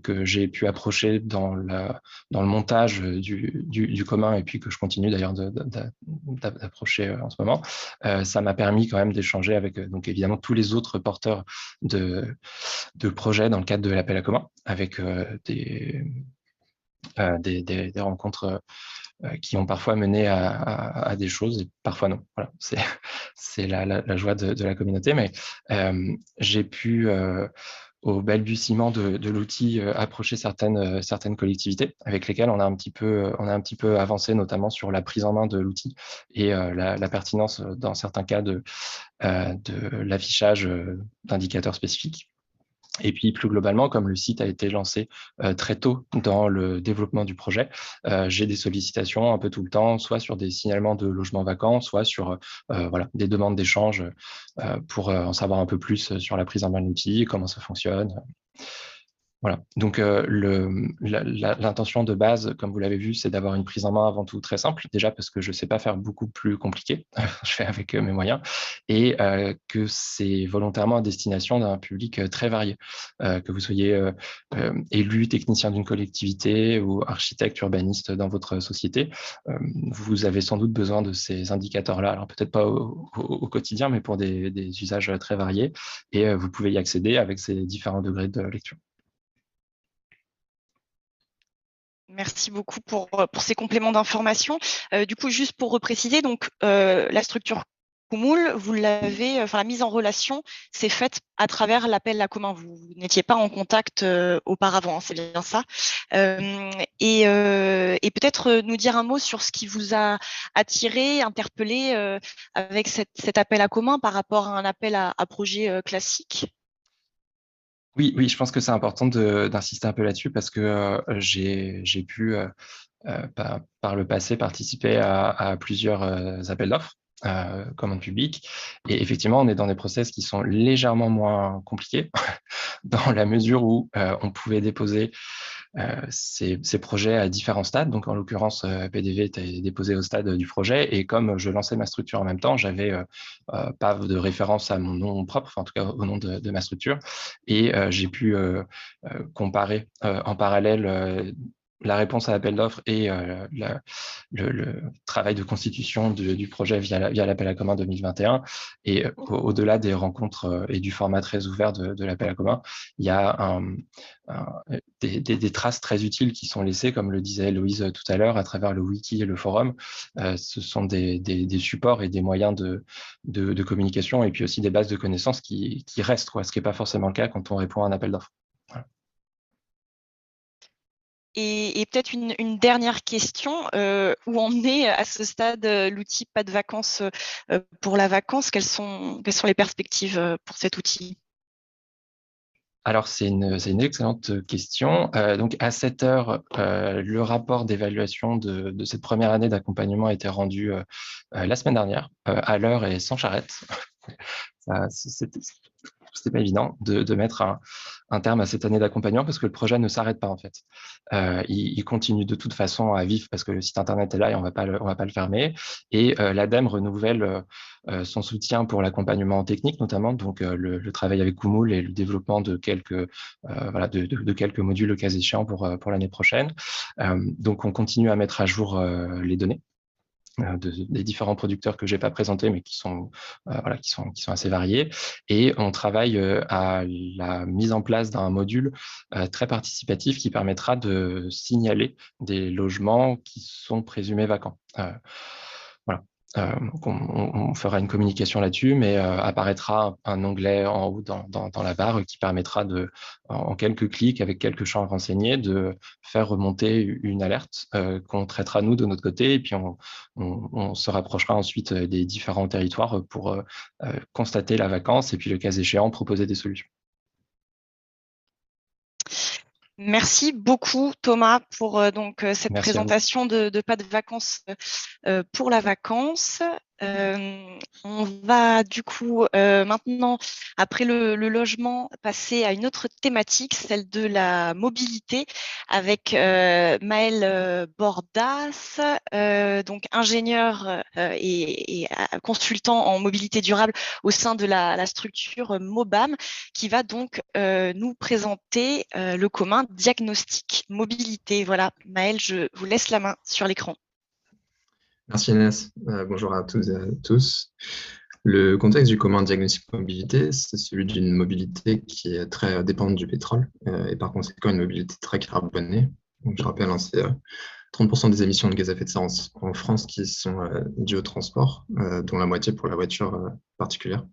que j'ai pu approcher dans le montage du commun et puis que je continue d'ailleurs d'approcher en ce moment, ça m'a permis quand même d'échanger avec donc évidemment tous les autres porteurs de projets dans le cadre de l'appel à commun, avec des rencontres qui ont parfois mené à des choses et parfois non. Voilà, c'est la joie de la communauté. Mais j'ai pu, au balbutiement de l'outil, approcher certaines collectivités avec lesquelles on a un petit peu avancé, notamment sur la prise en main de l'outil et la pertinence, dans certains cas, de l'affichage d'indicateurs spécifiques. Et puis, plus globalement, comme le site a été lancé très tôt dans le développement du projet, j'ai des sollicitations un peu tout le temps, soit sur des signalements de logements vacants, soit sur voilà, des demandes d'échange pour en savoir un peu plus sur la prise en main de l'outil, comment ça fonctionne. Voilà. Donc, l'intention de base, comme vous l'avez vu, c'est d'avoir une prise en main avant tout très simple, déjà parce que je ne sais pas faire beaucoup plus compliqué, je fais avec mes moyens, et que c'est volontairement à destination d'un public très varié, que vous soyez élu, technicien d'une collectivité ou architecte, urbaniste dans votre société. Vous avez sans doute besoin de ces indicateurs-là, alors peut-être pas au quotidien, mais pour des usages très variés, et vous pouvez y accéder avec ces différents degrés de lecture. Merci beaucoup pour ces compléments d'information. Du coup, juste pour repréciser, donc la structure Kumoul, vous l'avez, enfin la mise en relation, c'est faite à travers l'appel à commun. Vous n'étiez pas en contact auparavant, hein, c'est bien ça. Et peut-être nous dire un mot sur ce qui vous a attiré, interpellé avec cet appel à commun par rapport à un appel à projet classique. Oui, je pense que c'est important d'insister un peu là-dessus parce que j'ai pu, par le passé, participer à plusieurs appels d'offres commande publique. Et effectivement, on est dans des process qui sont légèrement moins compliqués dans la mesure où on pouvait déposer ces projets à différents stades. Donc, en l'occurrence, PDV était déposé au stade du projet. Et comme je lançais ma structure en même temps, j'avais pas de référence à mon nom propre, enfin, en tout cas au nom de ma structure. Et j'ai pu comparer en parallèle la réponse à l'appel d'offres et le travail de constitution du projet via l'appel à commun 2021. Et au-delà des rencontres et du format très ouvert de l'appel à commun, il y a des traces très utiles qui sont laissées, comme le disait Loïse tout à l'heure, à travers le wiki et le forum. Ce sont des supports et des moyens de communication, et puis aussi des bases de connaissances qui restent, ce qui n'est pas forcément le cas quand on répond à un appel d'offres. Voilà. Et peut-être une dernière question, où en est à ce stade l'outil Pas de vacances pour la vacance? Quelles sont les perspectives pour cet outil? Alors, c'est une excellente question. Donc, à cette heure, le rapport d'évaluation de cette première année d'accompagnement a été rendu la semaine dernière, à l'heure et sans charrette. C'était pas évident de mettre un terme à cette année d'accompagnement parce que le projet ne s'arrête pas en fait. Il continue de toute façon à vivre parce que le site internet est là et on va pas le fermer. Et l'ADEME renouvelle son soutien pour l'accompagnement technique notamment, donc le travail avec Kumool et le développement de quelques quelques modules le cas échéant pour l'année prochaine. Donc on continue à mettre à jour les données des différents producteurs que j'ai pas présentés, mais qui sont assez variés. Et on travaille à la mise en place d'un module très participatif qui permettra de signaler des logements qui sont présumés vacants. Voilà. Donc on fera une communication là-dessus, mais apparaîtra un onglet en haut dans la barre qui permettra en quelques clics, avec quelques champs renseignés, de faire remonter une alerte qu'on traitera nous de notre côté, et puis on se rapprochera ensuite des différents territoires pour constater la vacance et puis le cas échéant proposer des solutions. Merci beaucoup Thomas pour cette Merci présentation de Pas de vacances pour la vacance. On va du coup maintenant, après le logement, passer à une autre thématique, celle de la mobilité, avec Maël Bordas, donc ingénieur et consultant en mobilité durable au sein de la structure Mobam, qui va donc nous présenter le commun diagnostic mobilité. Voilà, Maël, je vous laisse la main sur l'écran. Merci Inès. Bonjour à toutes et à tous. Le contexte du commun diagnostic mobilité, c'est celui d'une mobilité qui est très dépendante du pétrole et par conséquent une mobilité très carbonée. Donc, je rappelle, c'est 30% des émissions de gaz à effet de serre en France qui sont dues au transport, dont la moitié pour la voiture particulière.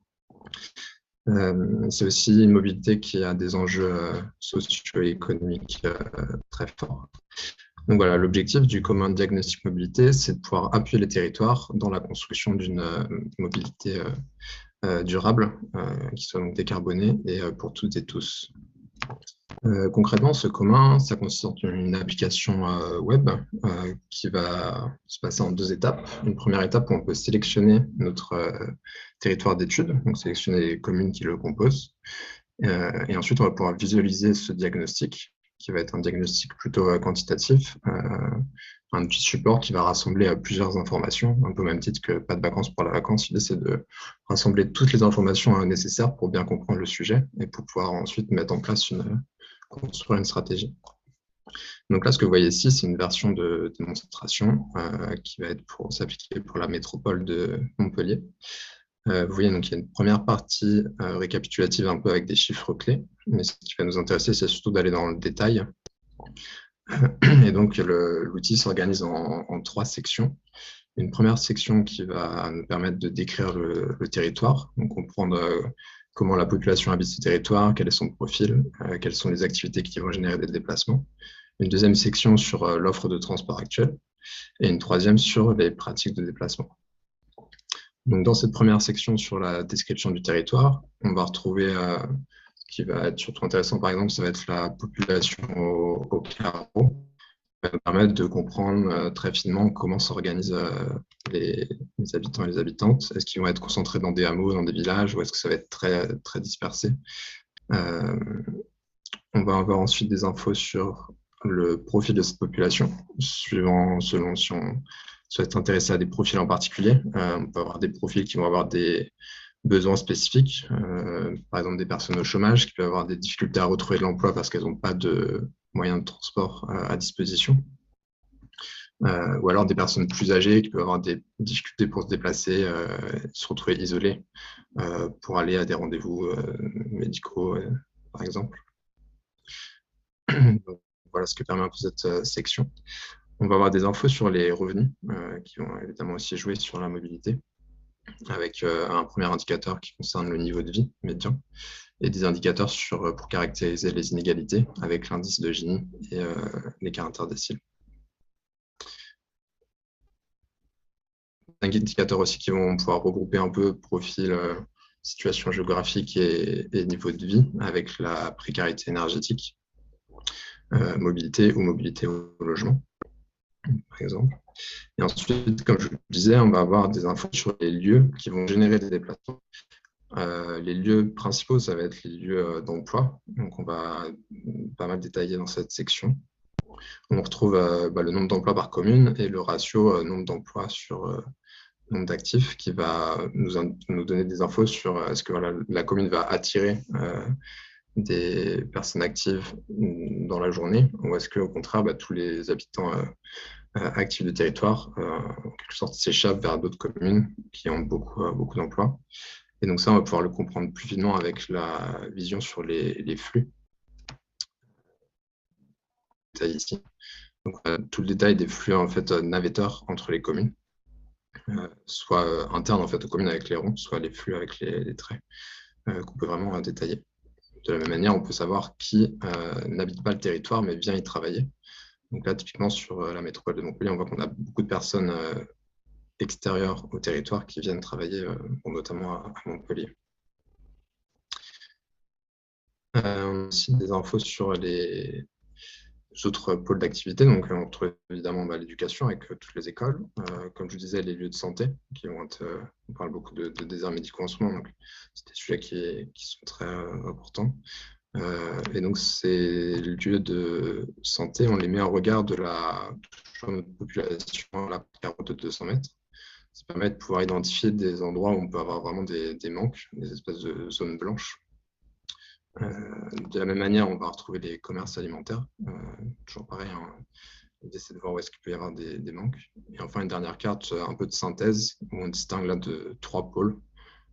C'est aussi une mobilité qui a des enjeux sociaux et économiques très forts. Donc voilà, l'objectif du commun diagnostic mobilité, c'est de pouvoir appuyer les territoires dans la construction d'une mobilité durable, qui soit donc décarbonée et pour toutes et tous. Concrètement, ce commun, ça consiste en une application web qui va se passer en 2 étapes. Une première étape où on peut sélectionner notre territoire d'étude, donc sélectionner les communes qui le composent. Et ensuite, on va pouvoir visualiser ce diagnostic, qui va être un diagnostic plutôt quantitatif, un outil support qui va rassembler plusieurs informations, un peu au même titre que Pas de vacances pour la vacance. L'idée, c'est de rassembler toutes les informations nécessaires pour bien comprendre le sujet et pour pouvoir ensuite mettre en place construire une stratégie. Donc là, ce que vous voyez ici, c'est une version de démonstration qui va être pour s'appliquer pour la métropole de Montpellier. Vous voyez, donc, il y a une première partie récapitulative un peu avec des chiffres clés, mais ce qui va nous intéresser, c'est surtout d'aller dans le détail. Et donc, l'outil s'organise en 3 sections. Une première section qui va nous permettre de décrire le territoire, donc comprendre comment la population habite ce territoire, quel est son profil, quelles sont les activités qui vont générer des déplacements. Une deuxième section sur l'offre de transport actuelle et une troisième sur les pratiques de déplacement. Donc, dans cette première section sur la description du territoire, on va retrouver ce qui va être surtout intéressant, par exemple, ça va être la population au carreau, qui va nous permettre de comprendre très finement comment s'organisent les les habitants et les habitantes? Est-ce qu'ils vont être concentrés dans des hameaux, dans des villages, ou est-ce que ça va être très, très dispersé? On va avoir ensuite des infos sur le profil de cette population, selon si on souhaite s'intéresser à des profils en particulier. On peut avoir des profils qui vont avoir des besoins spécifiques, par exemple des personnes au chômage qui peuvent avoir des difficultés à retrouver de l'emploi parce qu'elles n'ont pas de moyens de transport à disposition. Ou alors des personnes plus âgées qui peuvent avoir des difficultés pour se déplacer, se retrouver isolées pour aller à des rendez-vous médicaux, par exemple. Donc, voilà ce que permet un peu cette section. On va avoir des infos sur les revenus qui vont évidemment aussi jouer sur la mobilité, avec un premier indicateur qui concerne le niveau de vie médian et des indicateurs pour caractériser les inégalités avec l'indice de Gini et les caractères déciles. Des indicateurs aussi qui vont pouvoir regrouper un peu profil, situation géographique et niveau de vie avec la précarité énergétique, mobilité ou mobilité au logement, par exemple. Et ensuite, comme je vous disais, on va avoir des infos sur les lieux qui vont générer des déplacements. Les lieux principaux, ça va être les lieux d'emploi. Donc, on va pas mal détailler dans cette section. On retrouve le nombre d'emplois par commune et le ratio nombre d'emplois sur nombre d'actifs qui va nous donner des infos sur est-ce que la commune va attirer des personnes actives dans la journée ou est-ce qu'au contraire, tous les habitants actifs du territoire, en quelque sorte, s'échappent vers d'autres communes qui ont beaucoup d'emplois. Et donc ça, on va pouvoir le comprendre plus finement avec la vision sur les flux. Ici. Donc, tout le détail des flux en fait, navetteurs entre les communes, soit internes en fait, aux communes avec les ronds, soit les flux avec les traits, qu'on peut vraiment détailler. De la même manière, on peut savoir qui n'habite pas le territoire mais vient y travailler. Donc là, typiquement, sur la métropole de Montpellier, on voit qu'on a beaucoup de personnes extérieures au territoire qui viennent travailler, notamment à Montpellier. On a aussi des infos sur les autres pôles d'activité. Donc, on retrouve évidemment l'éducation avec toutes les écoles. Comme je vous disais, les lieux de santé, qui vont être, on parle beaucoup de déserts médicaux en ce moment, donc c'est des sujets qui sont très importants. Et donc, ces lieux de santé, on les met en regard de notre population à la carotte de 200 mètres. Ça permet de pouvoir identifier des endroits où on peut avoir vraiment des manques, des espèces de zones blanches. De la même manière, on va retrouver les commerces alimentaires. Toujours pareil, hein, l'idée c'est de voir où est-ce qu'il peut y avoir des manques. Et enfin, une dernière carte, un peu de synthèse, où on distingue là de 3 pôles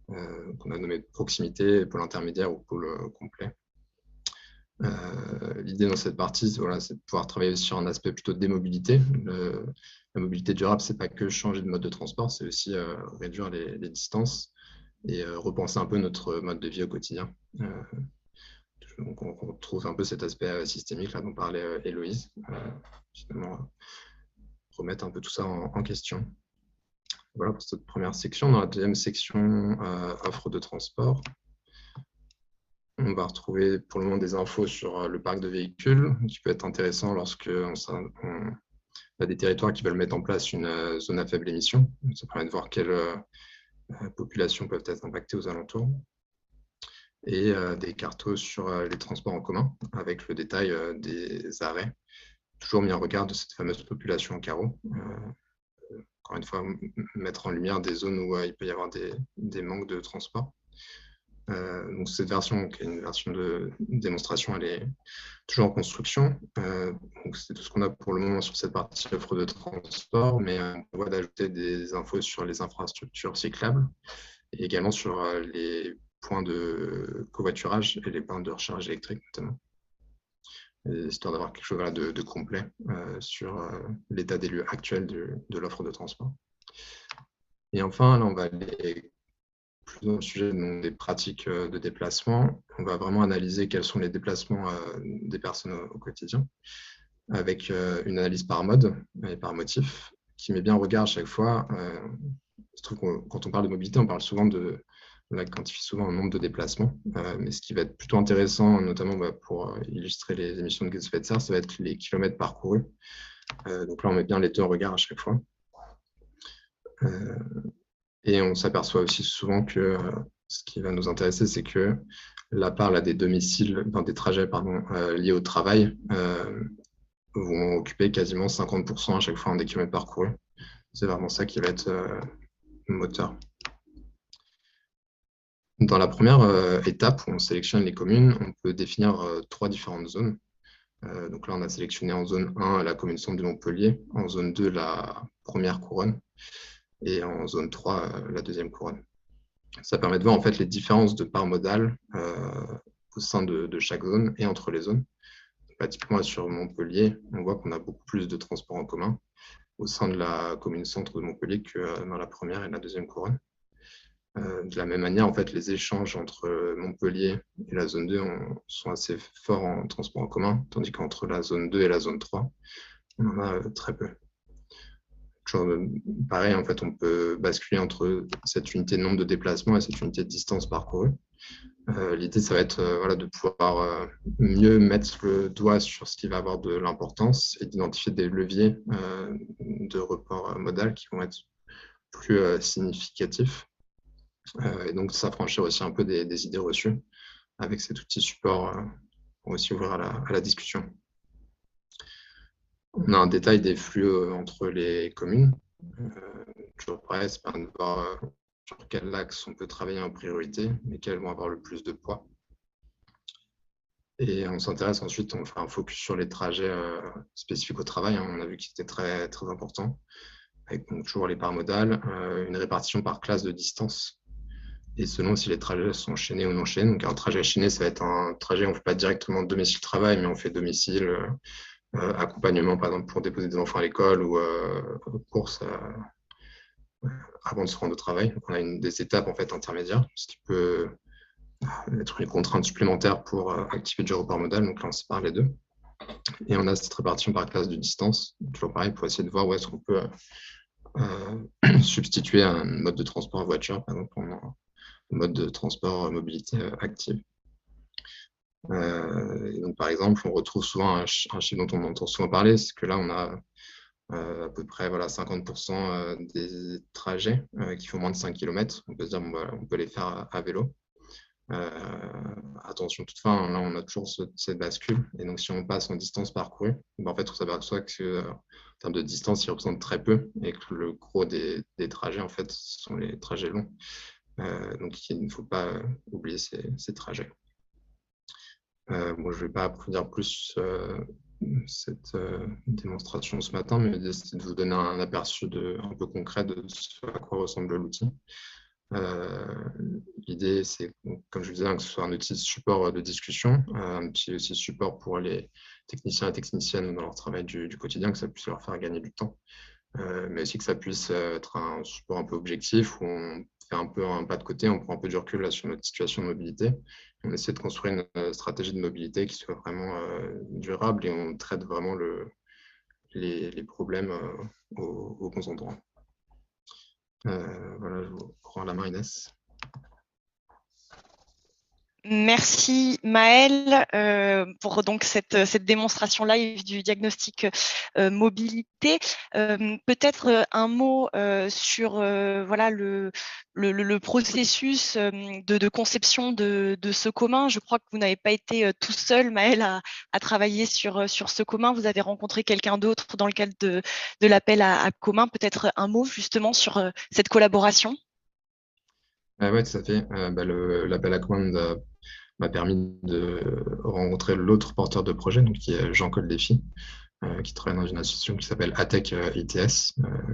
qu'on a nommés proximité, pôle intermédiaire ou pôle complet. L'idée dans cette partie, c'est de pouvoir travailler sur un aspect plutôt de démobilité. La mobilité durable, c'est pas que changer de mode de transport, c'est aussi réduire les distances et repenser un peu notre mode de vie au quotidien. Donc on retrouve un peu cet aspect systémique là dont parlait Héloïse, finalement remettre un peu tout ça en question. Voilà pour cette première section. Dans la deuxième section, offre de transport, on va retrouver pour le moment des infos sur le parc de véhicules, qui peut être intéressant lorsque on a des territoires qui veulent mettre en place une zone à faible émission. Ça permet de voir quelles populations peuvent être impactées aux alentours. Et des cartos sur les transports en commun, avec le détail des arrêts, toujours mis en regard de cette fameuse population en carreau. Encore une fois, mettre en lumière des zones où il peut y avoir des manques de transport. Donc cette version, qui est une version de démonstration, elle est toujours en construction. Donc c'est tout ce qu'on a pour le moment sur cette partie offre de transport, mais on voit d'ajouter des infos sur les infrastructures cyclables et également sur les points de covoiturage et les points de recharge électrique notamment, histoire d'avoir quelque chose de complet sur l'état des lieux actuels de l'offre de transport. Et enfin, là, on va aller plus dans le sujet des pratiques de déplacement. On va vraiment analyser quels sont les déplacements des personnes au quotidien, avec une analyse par mode et par motif, qui met bien en regard à chaque fois. Je trouve que quand on parle de mobilité, on parle souvent on quantifie souvent un nombre de déplacements, mais ce qui va être plutôt intéressant, notamment pour illustrer les émissions de gaz à effet de serre, ça va être les kilomètres parcourus. Donc là, on met bien les deux en regard à chaque fois. Et on s'aperçoit aussi souvent que ce qui va nous intéresser, c'est que la part là, des domiciles, des trajets liés au travail vont occuper quasiment 50% à chaque fois en des kilomètres parcourus. C'est vraiment ça qui va être moteur. Dans la première étape où on sélectionne les communes, on peut définir 3 différentes zones. Donc là, on a sélectionné en zone 1 la commune centre de Montpellier, en zone 2 la première couronne et en zone 3 la deuxième couronne. Ça permet de voir en fait les différences de part modale au sein de chaque zone et entre les zones. Donc là, typiquement sur Montpellier, on voit qu'on a beaucoup plus de transports en commun au sein de la commune centre de Montpellier que dans la première et la deuxième couronne. De la même manière, en fait, les échanges entre Montpellier et la zone 2 sont assez forts en transport en commun, tandis qu'entre la zone 2 et la zone 3, on en a très peu. Pareil, en fait, on peut basculer entre cette unité de nombre de déplacements et cette unité de distance parcourue. L'idée, ça va être de pouvoir mieux mettre le doigt sur ce qui va avoir de l'importance et d'identifier des leviers de report modal qui vont être plus significatifs. Et donc, s'affranchir aussi un peu des idées reçues avec cet outil support pour aussi ouvrir à la discussion. On a un détail des flux entre les communes. Toujours pareil, ça permet de voir sur quel axe on peut travailler en priorité, mais quels vont avoir le plus de poids. Et on s'intéresse ensuite, on fait un focus sur les trajets spécifiques au travail. On a vu que c'était très, très important, avec donc, toujours les parts modales, une répartition par classe de distance. Et selon si les trajets sont chaînés ou non chaînés. Donc un trajet chaîné, ça va être un trajet où on ne fait pas directement domicile-travail, mais on fait domicile, accompagnement par exemple pour déposer des enfants à l'école ou courses avant de se rendre au travail. Donc on a des étapes en fait intermédiaires, ce qui peut être une contrainte supplémentaire pour activer du report modal. Donc là on sépare les deux. Et on a cette répartition par classe de distance, toujours pareil, pour essayer de voir où est-ce qu'on peut substituer un mode de transport en voiture, par exemple, en mode de transport mobilité active. Et donc, par exemple, on retrouve souvent un chiffre dont on entend souvent parler, c'est que là, on a à peu près 50% des trajets qui font moins de 5 km. On peut se dire, on peut les faire à vélo. Attention toutefois, là, on a toujours cette bascule. Et donc, si on passe en distance parcourue, en fait, on s'aperçoit que en termes de distance, ils représentent très peu et que le gros des trajets, en fait, sont les trajets longs. Donc, il ne faut pas oublier ces trajets. Je ne vais pas approfondir plus cette démonstration ce matin, mais l'idée, c'est de vous donner un aperçu un peu concret de ce à quoi ressemble l'outil. L'idée, c'est, comme je vous disais, que ce soit un outil de support de discussion, un outil aussi support pour les techniciens et techniciennes dans leur travail du quotidien, que ça puisse leur faire gagner du temps, mais aussi que ça puisse être un support un peu objectif où on fait un peu un pas de côté, on prend un peu du recul là, sur notre situation de mobilité. On essaie de construire une stratégie de mobilité qui soit vraiment durable et on traite vraiment les problèmes aux bons endroits. Voilà, je vous rends la main, Inès. Merci Maëlle pour donc cette démonstration live du diagnostic mobilité. Peut-être un mot sur voilà le processus de conception de ce commun. Je crois que vous n'avez pas été tout seul, Maëlle, à travailler sur ce commun. Vous avez rencontré quelqu'un d'autre dans le cadre de l'appel à commun. Peut-être un mot justement sur cette collaboration. Oui, tout à fait. L'appel à commun m'a permis de rencontrer l'autre porteur de projet, donc qui est Jean-Claude Défi, qui travaille dans une association qui s'appelle ATEC ITS,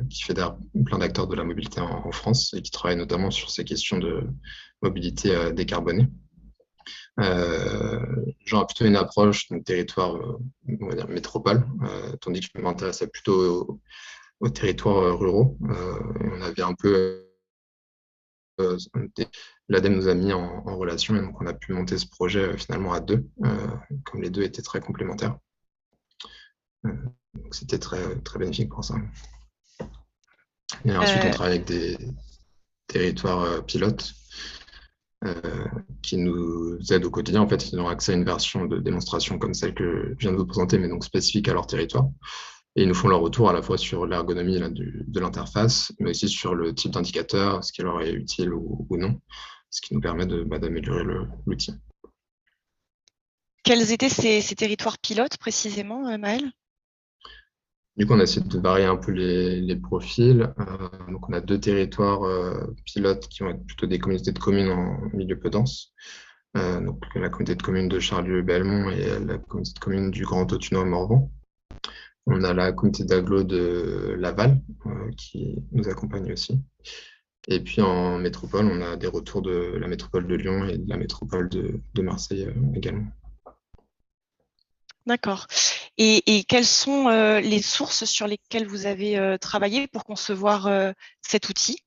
qui fédère plein d'acteurs de la mobilité en France et qui travaille notamment sur ces questions de mobilité décarbonée. Jean a plutôt une approche donc territoire, on va dire métropole, tandis que je m'intéressais plutôt aux territoires ruraux. On avait un peu l'ADEME nous a mis en relation et donc on a pu monter ce projet finalement à deux, comme les deux étaient très complémentaires. Donc c'était très, très bénéfique pour ça. Et ensuite, on travaille avec des territoires pilotes qui nous aident au quotidien. En fait, ils ont accès à une version de démonstration comme celle que je viens de vous présenter, mais donc spécifique à leur territoire. Et ils nous font leur retour à la fois sur l'ergonomie de l'interface, mais aussi sur le type d'indicateur, ce qui leur est utile ou non, ce qui nous permet d'améliorer l'outil. Quels étaient ces territoires pilotes précisément, Maël? Du coup, on a essayé de varier un peu les profils. Donc, on a 2 territoires pilotes qui vont être plutôt des communautés de communes en milieu peu dense. Donc, la communauté de communes de Charlieu-Belmont et la communauté de communes du Grand Autunois Morvan. On a la communauté d'agglo de Laval qui nous accompagne aussi. Et puis en métropole, on a des retours de la métropole de Lyon et de la métropole de Marseille également. D'accord. Et quelles sont les sources sur lesquelles vous avez travaillé pour concevoir cet outil?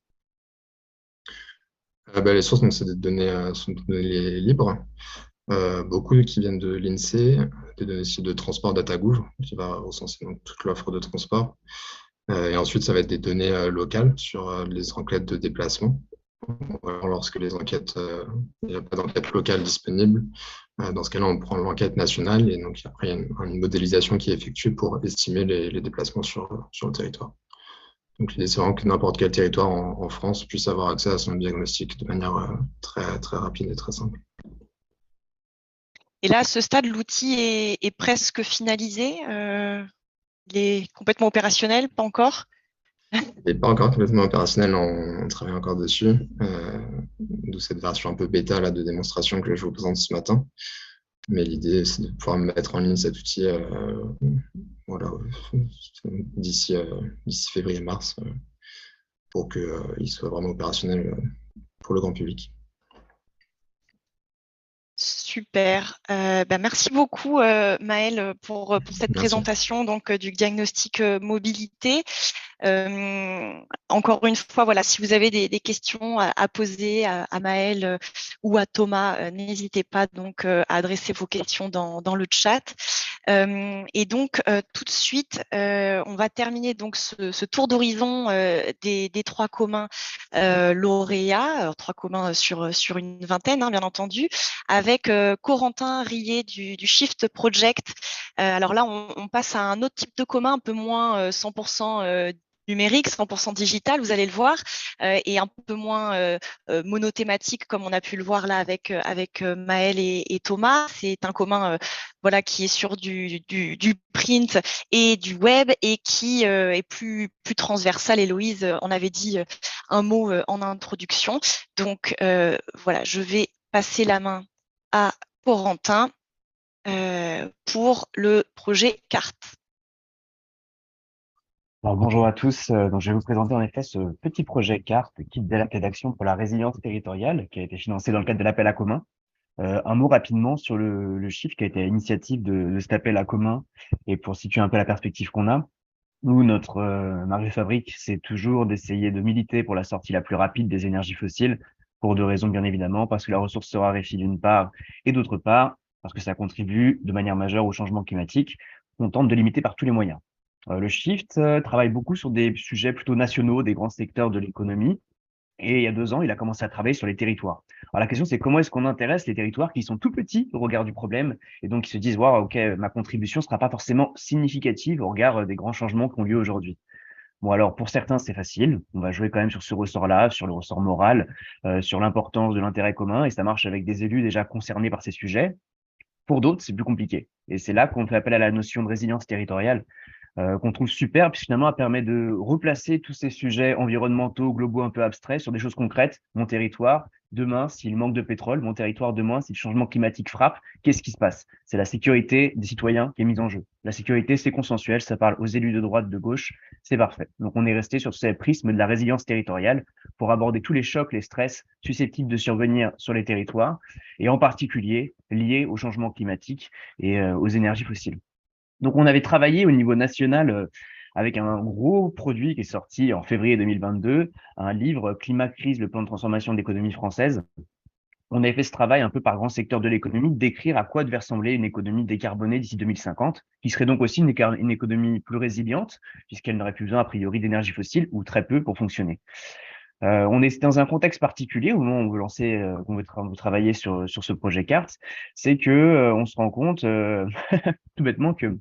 Les sources, c'est des données, sont des données libres. Beaucoup qui viennent de l'INSEE, des données aussi de Transport Datagouv, qui va recenser donc toute l'offre de transport. Et ensuite, ça va être des données locales sur les enquêtes de déplacement. Alors, lorsque il n'y a pas d'enquête locale disponible, dans ce cas-là, on prend l'enquête nationale et donc après, il y a une modélisation qui est effectuée pour estimer les déplacements sur le territoire. Donc, l'idée, c'est vraiment que n'importe quel territoire en France puisse avoir accès à son diagnostic de manière très, très rapide et très simple. Et là, à ce stade, l'outil est presque finalisé. Il est complètement opérationnel, pas encore? Il n'est pas encore complètement opérationnel, on travaille encore dessus, d'où cette version un peu bêta là, de démonstration que je vous présente ce matin. Mais l'idée, c'est de pouvoir mettre en ligne cet outil d'ici février-mars pour qu'il soit vraiment opérationnel pour le grand public. Super. Merci beaucoup, Maël, pour cette présentation donc, du diagnostic mobilité. Encore une fois, voilà, si vous avez des questions à poser à Maël ou à Thomas, n'hésitez pas donc à adresser vos questions dans le chat. Et donc tout de suite, on va terminer donc ce tour d'horizon des 3 communs lauréats, alors 3 communs sur une vingtaine, bien entendu, avec Corentin Rillet du Shift Project. Alors là, on passe à un autre type de commun, un peu moins 100% numérique, 100% digital, vous allez le voir, et un peu moins monothématique comme on a pu le voir là avec Maël et Thomas. C'est un commun voilà, qui est sur du print et du web et qui est plus transversal. Héloïse en avait dit un mot en introduction. Donc voilà, je vais passer la main à Corentin pour le projet CART. Alors, bonjour à tous. Donc, je vais vous présenter en effet ce petit projet CART, kit d'alerte et d'action pour la résilience territoriale, qui a été financé dans le cadre de l'appel à commun. Un mot rapidement sur le chiffre qui a été à l'initiative de cet appel à commun et pour situer un peu la perspective qu'on a. Nous, notre marque de fabrique, c'est toujours d'essayer de militer pour la sortie la plus rapide des énergies fossiles, pour 2 raisons bien évidemment, parce que la ressource se raréfie d'une part, et d'autre part, parce que ça contribue de manière majeure au changement climatique, qu'on tente de limiter par tous les moyens. Le Shift travaille beaucoup sur des sujets plutôt nationaux, des grands secteurs de l'économie. Et il y a 2 ans, il a commencé à travailler sur les territoires. Alors la question, c'est comment est-ce qu'on intéresse les territoires qui sont tout petits au regard du problème et donc qui se disent, wow, ok, ma contribution ne sera pas forcément significative au regard des grands changements qui ont lieu aujourd'hui. Bon, alors pour certains, c'est facile. On va jouer quand même sur ce ressort-là, sur le ressort moral, sur l'importance de l'intérêt commun, et ça marche avec des élus déjà concernés par ces sujets. Pour d'autres, c'est plus compliqué. Et c'est là qu'on fait appel à la notion de résilience territoriale, qu'on trouve super, puis finalement, elle permet de replacer tous ces sujets environnementaux, globaux, un peu abstraits sur des choses concrètes. Mon territoire, demain, s'il manque de pétrole, mon territoire, demain, si le changement climatique frappe, qu'est-ce qui se passe? C'est la sécurité des citoyens qui est mise en jeu. La sécurité, c'est consensuel, ça parle aux élus de droite, de gauche, c'est parfait. Donc, on est resté sur ce prisme de la résilience territoriale pour aborder tous les chocs, les stress susceptibles de survenir sur les territoires, et en particulier liés au changement climatique et aux énergies fossiles. Donc, on avait travaillé au niveau national avec un gros produit qui est sorti en février 2022, un livre Climat Crise, le plan de transformation de l'économie française. On avait fait ce travail un peu par grand secteur de l'économie, d'écrire à quoi devait ressembler une économie décarbonée d'ici 2050, qui serait donc aussi une économie plus résiliente, puisqu'elle n'aurait plus besoin a priori d'énergie fossile ou très peu pour fonctionner. On est dans un contexte particulier au moment où on veut lancer, qu'on veut travailler sur ce projet CART, c'est que on se rend compte tout bêtement que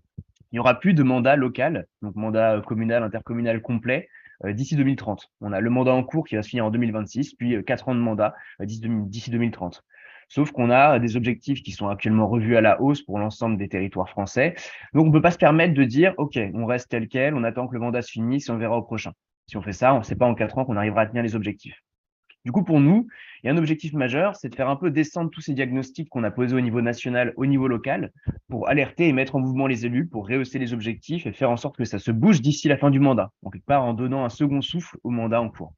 il n'y aura plus de mandat local, donc mandat communal, intercommunal complet, d'ici 2030. On a le mandat en cours qui va se finir en 2026, puis 4 ans de mandat d'ici 2030. Sauf qu'on a des objectifs qui sont actuellement revus à la hausse pour l'ensemble des territoires français. Donc, on ne peut pas se permettre de dire, OK, on reste tel quel, on attend que le mandat se finisse et on verra au prochain. Si on fait ça, on ne sait pas en 4 ans qu'on arrivera à tenir les objectifs. Du coup, pour nous, il y a un objectif majeur, c'est de faire un peu descendre tous ces diagnostics qu'on a posés au niveau national, au niveau local, pour alerter et mettre en mouvement les élus, pour rehausser les objectifs et faire en sorte que ça se bouge d'ici la fin du mandat, en quelque part en donnant un second souffle au mandat en cours.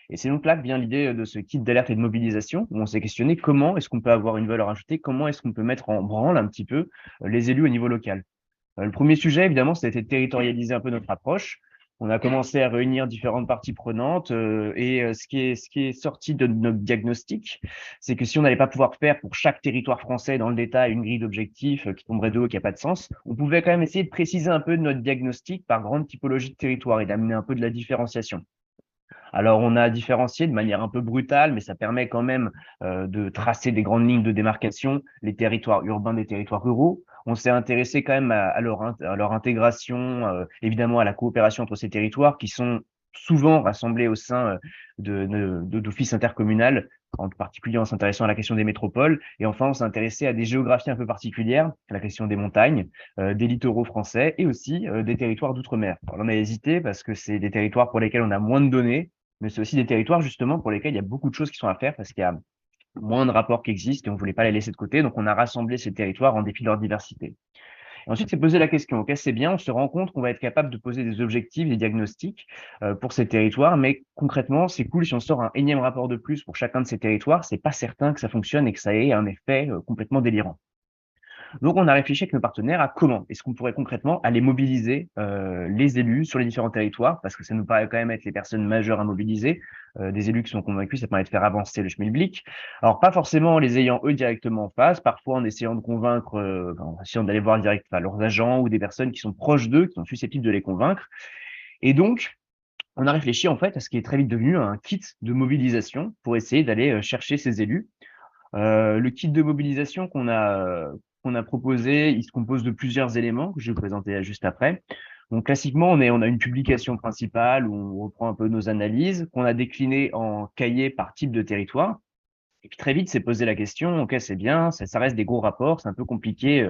Et c'est donc là que vient l'idée de ce kit d'alerte et de mobilisation, où on s'est questionné comment est-ce qu'on peut avoir une valeur ajoutée, comment est-ce qu'on peut mettre en branle un petit peu les élus au niveau local. Le premier sujet, évidemment, c'était de territorialiser un peu notre approche. On a commencé à réunir différentes parties prenantes ce qui est sorti de notre diagnostic, c'est que si on n'allait pas pouvoir faire pour chaque territoire français dans le détail une grille d'objectifs qui tomberait de haut, qui n'a pas de sens, on pouvait quand même essayer de préciser un peu notre diagnostic par grande typologie de territoire et d'amener un peu de la différenciation. Alors, on a différencié de manière un peu brutale, mais ça permet quand même de tracer des grandes lignes de démarcation, les territoires urbains des territoires ruraux. On s'est intéressé quand même à leur intégration, évidemment à la coopération entre ces territoires qui sont souvent rassemblés au sein d'offices intercommunales, en particulier en s'intéressant à la question des métropoles. Et enfin, on s'est intéressé à des géographies un peu particulières, la question des montagnes, des littoraux français et aussi des territoires d'outre-mer. On a hésité parce que c'est des territoires pour lesquels on a moins de données, mais c'est aussi des territoires justement pour lesquels il y a beaucoup de choses qui sont à faire parce qu'il y a moins de rapports qui existent et on voulait pas les laisser de côté. Donc, on a rassemblé ces territoires en dépit de leur diversité. Et ensuite, c'est poser la question, ok, c'est bien, on se rend compte qu'on va être capable de poser des objectifs, des diagnostics pour ces territoires, mais concrètement, c'est cool si on sort un énième rapport de plus pour chacun de ces territoires, c'est pas certain que ça fonctionne et que ça ait un effet complètement délirant. Donc, on a réfléchi avec nos partenaires à comment est-ce qu'on pourrait concrètement aller mobiliser les élus sur les différents territoires, parce que ça nous paraît quand même être les personnes majeures à mobiliser, des élus qui sont convaincus, ça permet de faire avancer le schmilblick. Alors, pas forcément en les ayant eux directement en face, parfois en essayant de convaincre, en essayant d'aller voir direct leurs agents ou des personnes qui sont proches d'eux, qui sont susceptibles de les convaincre. Et donc, on a réfléchi en fait à ce qui est très vite devenu un kit de mobilisation pour essayer d'aller chercher ces élus. Le kit de mobilisation qu'on a proposé, il se compose de plusieurs éléments que je vais vous présenter juste après. Donc classiquement, on a une publication principale où on reprend un peu nos analyses, qu'on a déclinées en cahiers par type de territoire. Et puis très vite, c'est poser la question, ok, c'est bien, ça reste des gros rapports, c'est un peu compliqué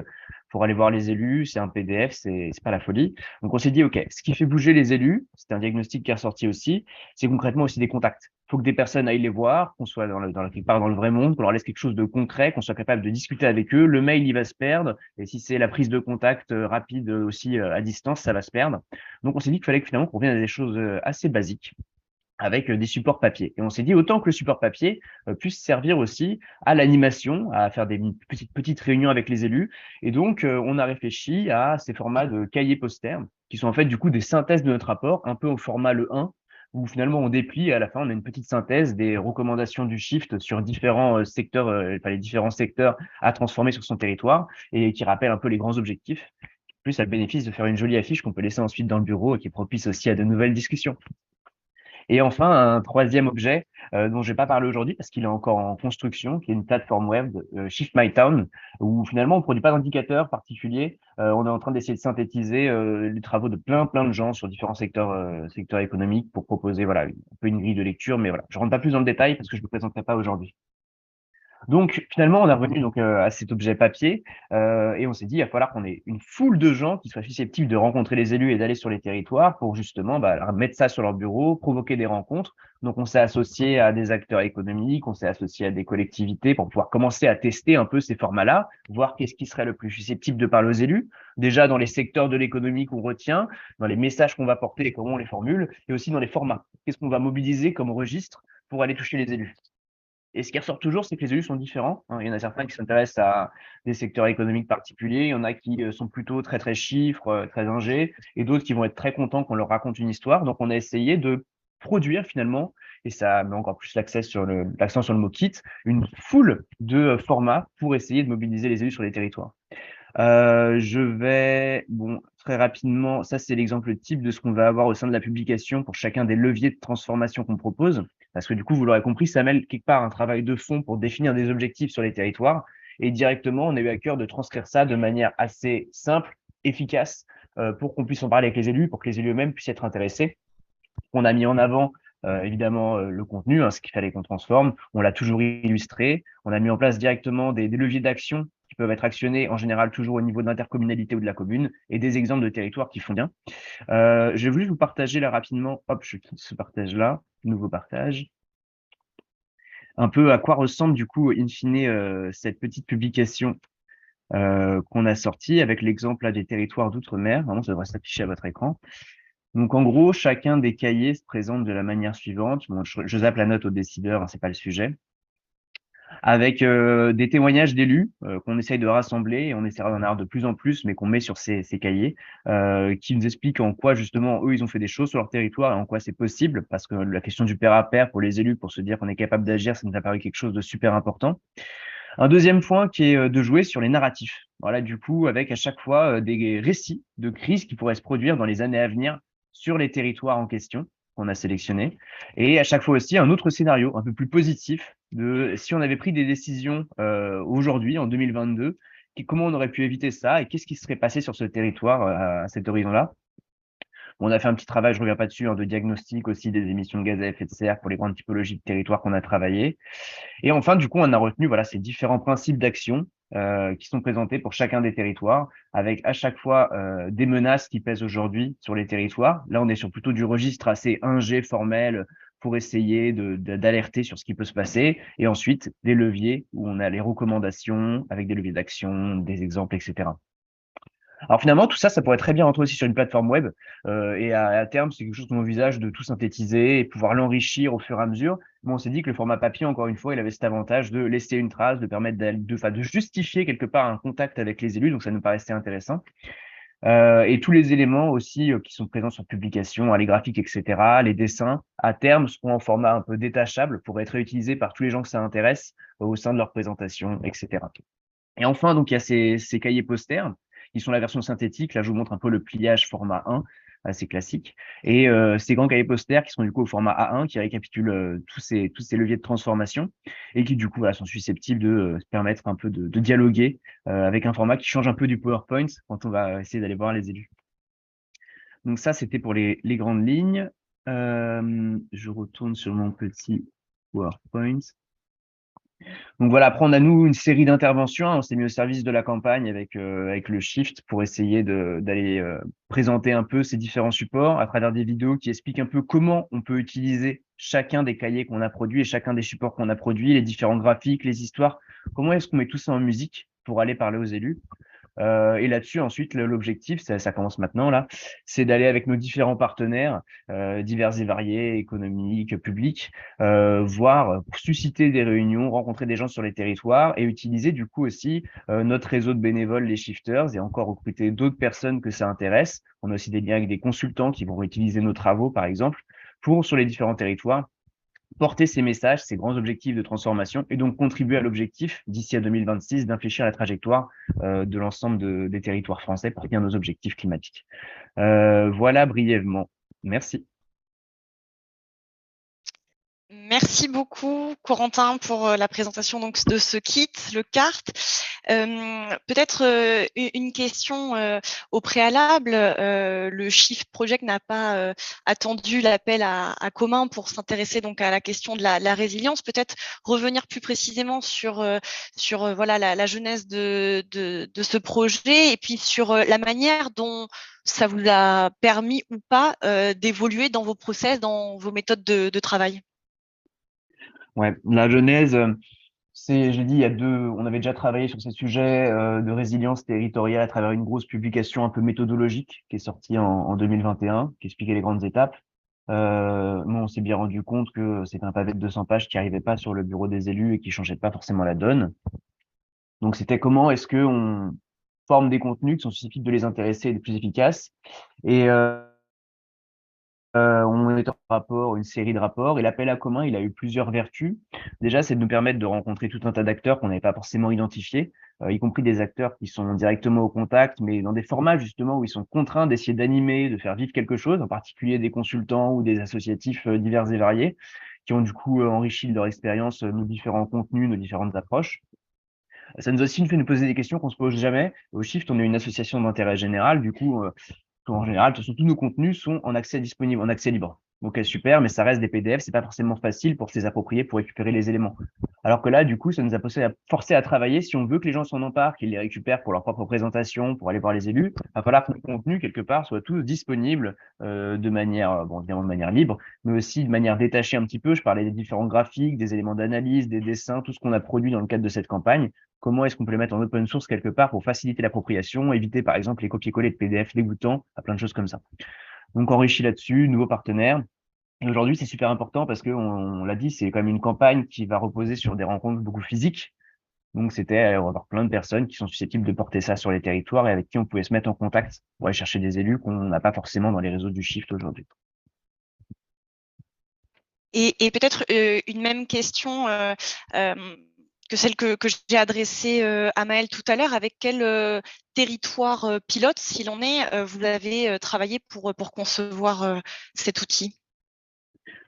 pour aller voir les élus, c'est un PDF, c'est pas la folie. Donc on s'est dit, ok, ce qui fait bouger les élus, c'est un diagnostic qui est ressorti aussi, c'est concrètement aussi des contacts. Il faut que des personnes aillent les voir, qu'on soit quelque part dans le vrai monde, qu'on leur laisse quelque chose de concret, qu'on soit capable de discuter avec eux. Le mail, il va se perdre, et si c'est la prise de contact rapide aussi à distance, ça va se perdre. Donc on s'est dit qu'il fallait que finalement qu'on revienne à des choses assez basiques, avec des supports papier. Et on s'est dit autant que le support papier puisse servir aussi à l'animation, à faire des petites réunions avec les élus. Et donc, on a réfléchi à ces formats de cahiers posters, qui sont en fait du coup des synthèses de notre rapport, un peu au format le 1, où finalement on déplie et à la fin on a une petite synthèse des recommandations du Shift sur différents secteurs, les différents secteurs à transformer sur son territoire, et qui rappelle un peu les grands objectifs. Plus, ça a le bénéfice de faire une jolie affiche qu'on peut laisser ensuite dans le bureau et qui est propice aussi à de nouvelles discussions. Et enfin, un troisième objet dont je vais pas parler aujourd'hui parce qu'il est encore en construction, qui est une plateforme web, Shift My Town, où finalement on produit pas d'indicateurs particuliers. On est en train d'essayer de synthétiser les travaux de plein de gens sur différents secteurs économiques pour proposer voilà un peu une grille de lecture. Mais voilà, je rentre pas plus dans le détail parce que je ne le présenterai pas aujourd'hui. Donc finalement, on est revenu à cet objet papier et on s'est dit il va falloir qu'on ait une foule de gens qui soient susceptibles de rencontrer les élus et d'aller sur les territoires pour justement mettre ça sur leur bureau, provoquer des rencontres. Donc on s'est associé à des acteurs économiques, on s'est associé à des collectivités pour pouvoir commencer à tester un peu ces formats-là, voir qu'est-ce qui serait le plus susceptible de parler aux élus, déjà dans les secteurs de l'économie qu'on retient, dans les messages qu'on va porter et comment on les formule, et aussi dans les formats. Qu'est-ce qu'on va mobiliser comme registre pour aller toucher les élus. Et ce qui ressort toujours, c'est que les élus sont différents. Il y en a certains qui s'intéressent à des secteurs économiques particuliers, il y en a qui sont plutôt très chiffres, très ingés, et d'autres qui vont être très contents qu'on leur raconte une histoire. Donc, on a essayé de produire finalement, et ça met encore plus l'accent sur le mot kit, une foule de formats pour essayer de mobiliser les élus sur les territoires. Je vais, très rapidement, ça c'est l'exemple type de ce qu'on va avoir au sein de la publication pour chacun des leviers de transformation qu'on propose. Parce que du coup, vous l'aurez compris, ça mêle quelque part un travail de fond pour définir des objectifs sur les territoires. Et directement, on a eu à cœur de transcrire ça de manière assez simple efficace pour qu'on puisse en parler avec les élus, pour que les élus eux-mêmes puissent être intéressés. On a mis en avant évidemment le contenu, ce qu'il fallait qu'on transforme. On l'a toujours illustré. On a mis en place directement des leviers d'action qui peuvent être actionnés en général toujours au niveau de l'intercommunalité ou de la commune et des exemples de territoires qui font bien. J'ai voulu vous partager là rapidement. Hop, je quitte ce partage-là. Nouveau partage. Un peu à quoi ressemble du coup, in fine, cette petite publication qu'on a sortie avec l'exemple des territoires d'outre-mer. Vraiment, ça devrait s'afficher à votre écran. Donc, en gros, chacun des cahiers se présente de la manière suivante. Bon, je zappe la note au décideur, c'est pas le sujet. Avec des témoignages d'élus qu'on essaye de rassembler et on essaiera d'en avoir de plus en plus, mais qu'on met sur ces cahiers, qui nous expliquent en quoi, justement, eux, ils ont fait des choses sur leur territoire et en quoi c'est possible, parce que la question du pair à pair pour les élus, pour se dire qu'on est capable d'agir, ça nous a paru quelque chose de super important. Un deuxième point qui est de jouer sur les narratifs. Voilà, du coup, avec à chaque fois des récits de crises qui pourraient se produire dans les années à venir sur les territoires en question qu'on a sélectionnés. Et à chaque fois aussi un autre scénario un peu plus positif de si on avait pris des décisions aujourd'hui, en 2022, comment on aurait pu éviter ça et qu'est-ce qui serait passé sur ce territoire à cet horizon-là. On a fait un petit travail, je ne reviens pas dessus, de diagnostic aussi des émissions de gaz à effet de serre pour les grandes typologies de territoires qu'on a travaillé. Et enfin, du coup, on a retenu ces différents principes d'action qui sont présentés pour chacun des territoires, avec à chaque fois des menaces qui pèsent aujourd'hui sur les territoires. Là, on est sur plutôt du registre assez 1G formel pour essayer d'alerter sur ce qui peut se passer. Et ensuite, des leviers où on a les recommandations avec des leviers d'action, des exemples, etc. Alors finalement, tout ça, ça pourrait très bien rentrer aussi sur une plateforme web. Et à terme, c'est quelque chose qu'on envisage de tout synthétiser et pouvoir l'enrichir au fur et à mesure. Mais on s'est dit que le format papier, encore une fois, il avait cet avantage de laisser une trace, de permettre de justifier quelque part un contact avec les élus. Donc ça nous paraissait intéressant. Et tous les éléments aussi qui sont présents sur publication, les graphiques, etc., les dessins, à terme, seront en format un peu détachable pour être réutilisés par tous les gens que ça intéresse au sein de leur présentation, etc. Et enfin, donc, il y a ces cahiers posters qui sont la version synthétique. Là, je vous montre un peu le pliage format 1, assez classique. Et ces grands cahiers posters qui sont du coup au format A1, qui récapitulent tous ces leviers de transformation et qui du coup sont susceptibles de permettre un peu de dialoguer avec un format qui change un peu du PowerPoint quand on va essayer d'aller voir les élus. Donc ça, c'était pour les grandes lignes. Je retourne sur mon petit PowerPoint. Donc voilà, après on a nous une série d'interventions. On s'est mis au service de la campagne avec le Shift pour essayer d'aller présenter un peu ces différents supports à travers des vidéos qui expliquent un peu comment on peut utiliser chacun des cahiers qu'on a produits et chacun des supports qu'on a produits, les différents graphiques, les histoires. Comment est-ce qu'on met tout ça en musique pour aller parler aux élus? Et là-dessus, ensuite, l'objectif, ça commence maintenant là, c'est d'aller avec nos différents partenaires divers et variés, économiques, publics, voir, susciter des réunions, rencontrer des gens sur les territoires et utiliser du coup aussi notre réseau de bénévoles, les shifters, et encore recruter d'autres personnes que ça intéresse. On a aussi des liens avec des consultants qui vont utiliser nos travaux, par exemple, pour sur les différents territoires porter ces messages, ces grands objectifs de transformation et donc contribuer à l'objectif d'ici à 2026 d'infléchir la trajectoire de l'ensemble des territoires français pour atteindre nos objectifs climatiques. Voilà brièvement. Merci. Merci beaucoup, Corentin, pour la présentation donc de ce kit, le CART. Peut-être une question au préalable. Le Shift Project n'a pas attendu l'appel à commun pour s'intéresser donc à la question de la résilience. Peut-être revenir plus précisément sur voilà la genèse de ce projet et puis sur la manière dont ça vous a permis ou pas d'évoluer dans vos process, dans vos méthodes de travail. Ouais, la genèse, j'ai dit, on avait déjà travaillé sur ces sujets de résilience territoriale à travers une grosse publication un peu méthodologique qui est sortie en 2021, qui expliquait les grandes étapes. Moi, on s'est bien rendu compte que c'était un pavé de 200 pages qui arrivait pas sur le bureau des élus et qui changeait pas forcément la donne. Donc, c'était comment est-ce que on forme des contenus qui sont susceptibles de les intéresser et les plus efficaces. Et on est en rapport, une série de rapports, et l'appel à commun, il a eu plusieurs vertus. Déjà, c'est de nous permettre de rencontrer tout un tas d'acteurs qu'on n'avait pas forcément identifiés, y compris des acteurs qui sont directement au contact, mais dans des formats justement où ils sont contraints d'essayer d'animer, de faire vivre quelque chose, en particulier des consultants ou des associatifs divers et variés, qui ont du coup enrichi de leur expérience nos différents contenus, nos différentes approches. Ça nous a aussi fait nous poser des questions qu'on se pose jamais. Au Shift, on est une association d'intérêt général. Du coup, en général, de toute façon, tous nos contenus sont en accès disponible, en accès libre. Ok, super, mais ça reste des PDF, c'est pas forcément facile pour se les approprier, pour récupérer les éléments. Alors que là, du coup, ça nous a forcé à travailler. Si on veut que les gens s'en emparent, qu'ils les récupèrent pour leur propre présentation, pour aller voir les élus, il va falloir que nos contenus, quelque part, soient tous disponibles de manière, bon, évidemment de manière libre, mais aussi de manière détachée un petit peu. Je parlais des différents graphiques, des éléments d'analyse, des dessins, tout ce qu'on a produit dans le cadre de cette campagne. Comment est-ce qu'on peut les mettre en open source quelque part pour faciliter l'appropriation, éviter par exemple les copier-coller de PDF dégoûtants, à plein de choses comme ça. Donc enrichi là-dessus, nouveaux partenaires. Et aujourd'hui, c'est super important parce que on l'a dit, c'est quand même une campagne qui va reposer sur des rencontres beaucoup physiques. Donc on va avoir plein de personnes qui sont susceptibles de porter ça sur les territoires et avec qui on pouvait se mettre en contact pour aller chercher des élus qu'on n'a pas forcément dans les réseaux du Shift aujourd'hui. Et peut-être une même question que celle que j'ai adressée à Maëlle tout à l'heure. Avec quel territoire pilote, s'il en est, vous avez travaillé pour concevoir cet outil?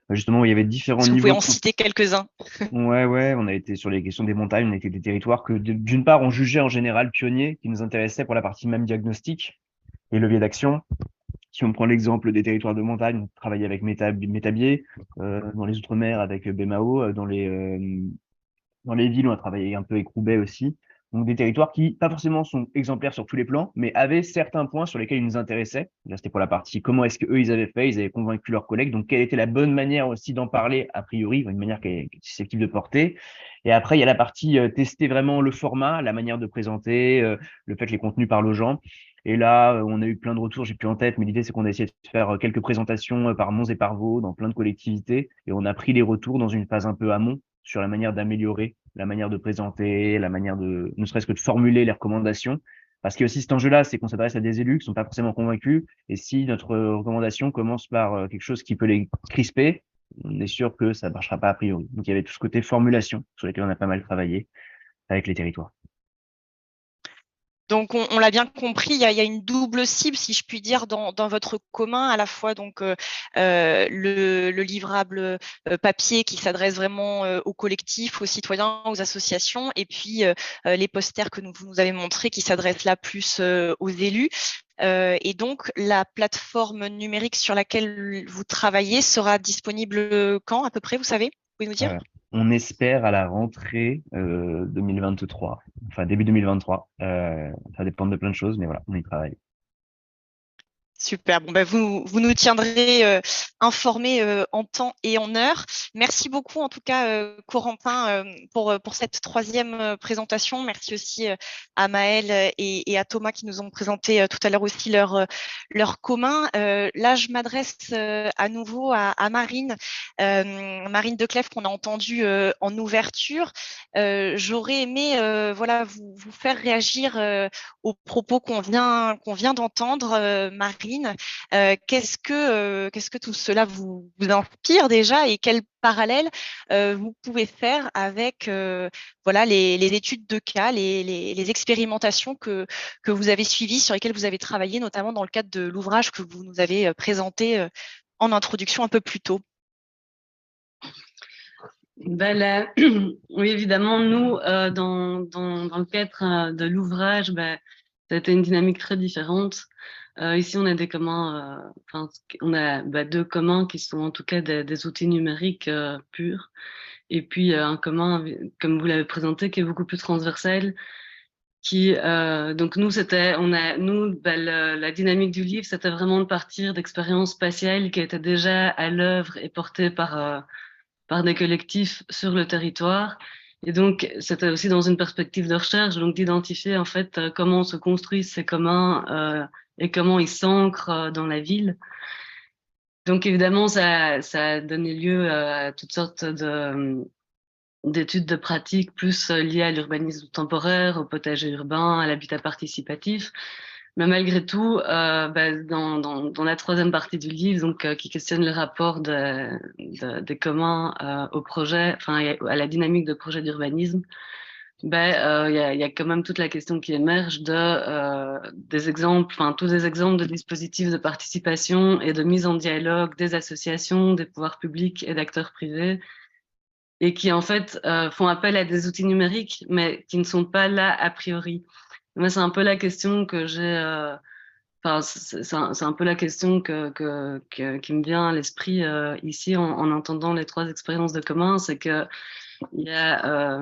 Justement, il y avait différents Si vous niveaux. pouvez en citer quelques-uns. Ouais, on a été sur les questions des montagnes, on a été des territoires que d'une part on jugeait en général pionniers, qui nous intéressaient pour la partie même diagnostic et levier d'action. Si on prend l'exemple des territoires de montagne, on travaillait avec Métabier, dans les Outre-mer avec BMAO, dans les villes, on a travaillé un peu avec Roubaix aussi. Donc des territoires qui, pas forcément sont exemplaires sur tous les plans, mais avaient certains points sur lesquels ils nous intéressaient. Là, c'était pour la partie comment est-ce qu'eux, ils avaient fait, ils avaient convaincu leurs collègues. Donc, quelle était la bonne manière aussi d'en parler, a priori, une manière qui est susceptible de porter. Et après, il y a la partie tester vraiment le format, la manière de présenter, le fait que les contenus parlent aux gens. Et là, on a eu plein de retours, j'ai plus en tête, mais l'idée, c'est qu'on a essayé de faire quelques présentations par Mons et par Vaud dans plein de collectivités. Et on a pris les retours dans une phase un peu amont sur la manière d'améliorer, la manière de présenter, la manière de, ne serait-ce que de formuler les recommandations. Parce qu'il y a aussi cet enjeu-là, c'est qu'on s'adresse à des élus qui sont pas forcément convaincus. Et si notre recommandation commence par quelque chose qui peut les crisper, on est sûr que ça ne marchera pas a priori. Donc il y avait tout ce côté formulation sur lequel on a pas mal travaillé avec les territoires. Donc, on l'a bien compris, il y a une double cible, si je puis dire, dans votre commun, à la fois donc le livrable papier qui s'adresse vraiment aux collectifs, aux citoyens, aux associations, et puis les posters que vous nous avez montrés qui s'adressent là plus aux élus. Et donc, la plateforme numérique sur laquelle vous travaillez sera disponible quand, à peu près, vous savez? Vous pouvez nous dire? On espère à la rentrée 2023, enfin début 2023. Ça dépend de plein de choses, mais voilà, on y travaille. Super. Bon, vous nous tiendrez informés en temps et en heure. Merci beaucoup, en tout cas, Corentin, pour cette troisième présentation. Merci aussi à Maëlle et à Thomas qui nous ont présenté tout à l'heure aussi leur commun. Là, je m'adresse à nouveau à Marine, Marine Declèves, qu'on a entendue en ouverture. J'aurais aimé vous faire réagir aux propos qu'on vient d'entendre, Marine. Qu'est-ce que tout cela vous inspire déjà, et quel parallèle vous pouvez faire avec les études de cas, les expérimentations que vous avez suivies, sur lesquelles vous avez travaillé, notamment dans le cadre de l'ouvrage que vous nous avez présenté en introduction un peu plus tôt? Oui, évidemment, nous, dans le cadre de l'ouvrage, ça a été une dynamique très différente. Ici, on a des communs, on a deux communs qui sont en tout cas des outils numériques purs, et puis un commun, comme vous l'avez présenté, qui est beaucoup plus transversal. Donc nous, la dynamique du livre, c'était vraiment de partir d'expériences spatiales qui étaient déjà à l'œuvre et portées par des collectifs sur le territoire. Et donc, c'était aussi dans une perspective de recherche, donc d'identifier en fait comment se construisent ces communs et comment ils s'ancrent dans la ville. Donc évidemment, ça a donné lieu à toutes sortes d'études de pratiques plus liées à l'urbanisme temporaire, au potager urbain, à l'habitat participatif. Mais malgré tout, dans la troisième partie du livre, donc qui questionne le rapport des communs au projet, à la dynamique de projet d'urbanisme, il y a quand même toute la question qui émerge des exemples, tous des exemples de dispositifs de participation et de mise en dialogue des associations, des pouvoirs publics et d'acteurs privés, et qui en fait font appel à des outils numériques, mais qui ne sont pas là a priori. Moi, c'est un peu la question que j'ai. Enfin, c'est un peu la question qui me vient à l'esprit ici en entendant les 3 expériences de commun, c'est que il y a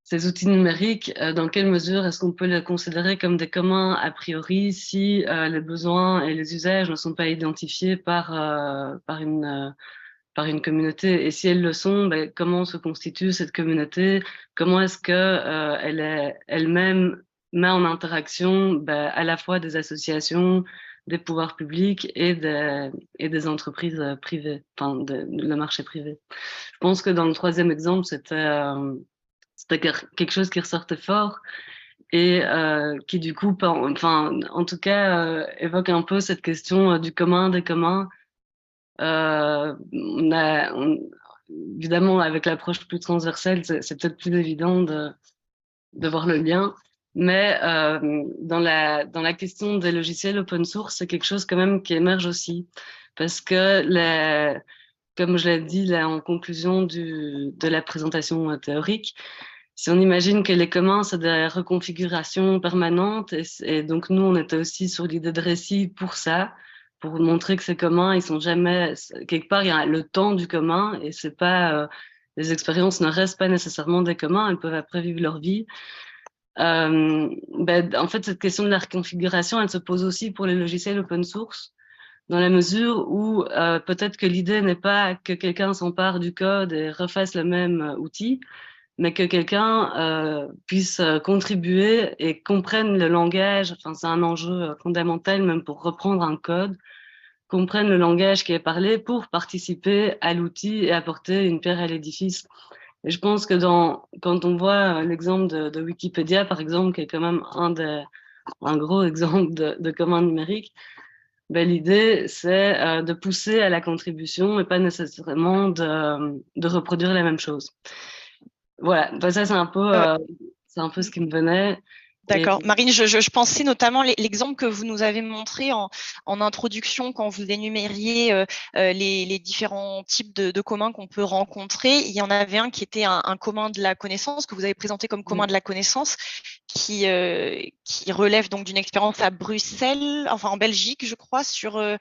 ces outils numériques, dans quelle mesure est-ce qu'on peut les considérer comme des communs a priori si les besoins et les usages ne sont pas identifiés par une communauté? Et si elles le sont, ben, comment se constitue cette communauté? Comment est-ce que elle est elle-même met en interaction ben, à la fois des associations, des pouvoirs publics et des entreprises privées, enfin le marché privé. Je pense que dans le 3e exemple, c'était quelque chose qui ressortait fort et qui du coup, enfin, en tout cas, évoque un peu cette question du commun des communs. Évidemment, avec l'approche plus transversale, c'est peut-être plus évident de voir le lien. Mais dans la question des logiciels open source, c'est quelque chose quand même qui émerge aussi. Parce que, comme je l'ai dit là, en conclusion de la présentation théorique, si on imagine que les communs, c'est des reconfigurations permanentes, et donc nous, on était aussi sur l'idée de récit pour ça, pour montrer que ces communs, ils sont jamais, quelque part, il y a le temps du commun, et c'est pas, les expériences ne restent pas nécessairement des communs, elles peuvent après vivre leur vie. En fait, cette question de la reconfiguration, elle se pose aussi pour les logiciels open source, dans la mesure où peut-être que l'idée n'est pas que quelqu'un s'empare du code et refasse le même outil, mais que quelqu'un puisse contribuer et comprenne le langage. Enfin, c'est un enjeu fondamental, même pour reprendre un code, comprenne le langage qui est parlé pour participer à l'outil et apporter une pierre à l'édifice. Et je pense que quand on voit l'exemple de Wikipédia, par exemple, qui est quand même un gros exemple de commun numérique, ben, l'idée, c'est de pousser à la contribution et pas nécessairement de reproduire la même chose. Voilà, ben, ça c'est un peu ce qui me venait. D'accord. Marine, je pensais notamment l'exemple que vous nous avez montré en introduction quand vous énumériez les différents types de communs qu'on peut rencontrer. Il y en avait un qui était un commun de la connaissance, que vous avez présenté comme commun de la connaissance, qui relève donc d'une expérience à Bruxelles, enfin en Belgique, je crois, sur un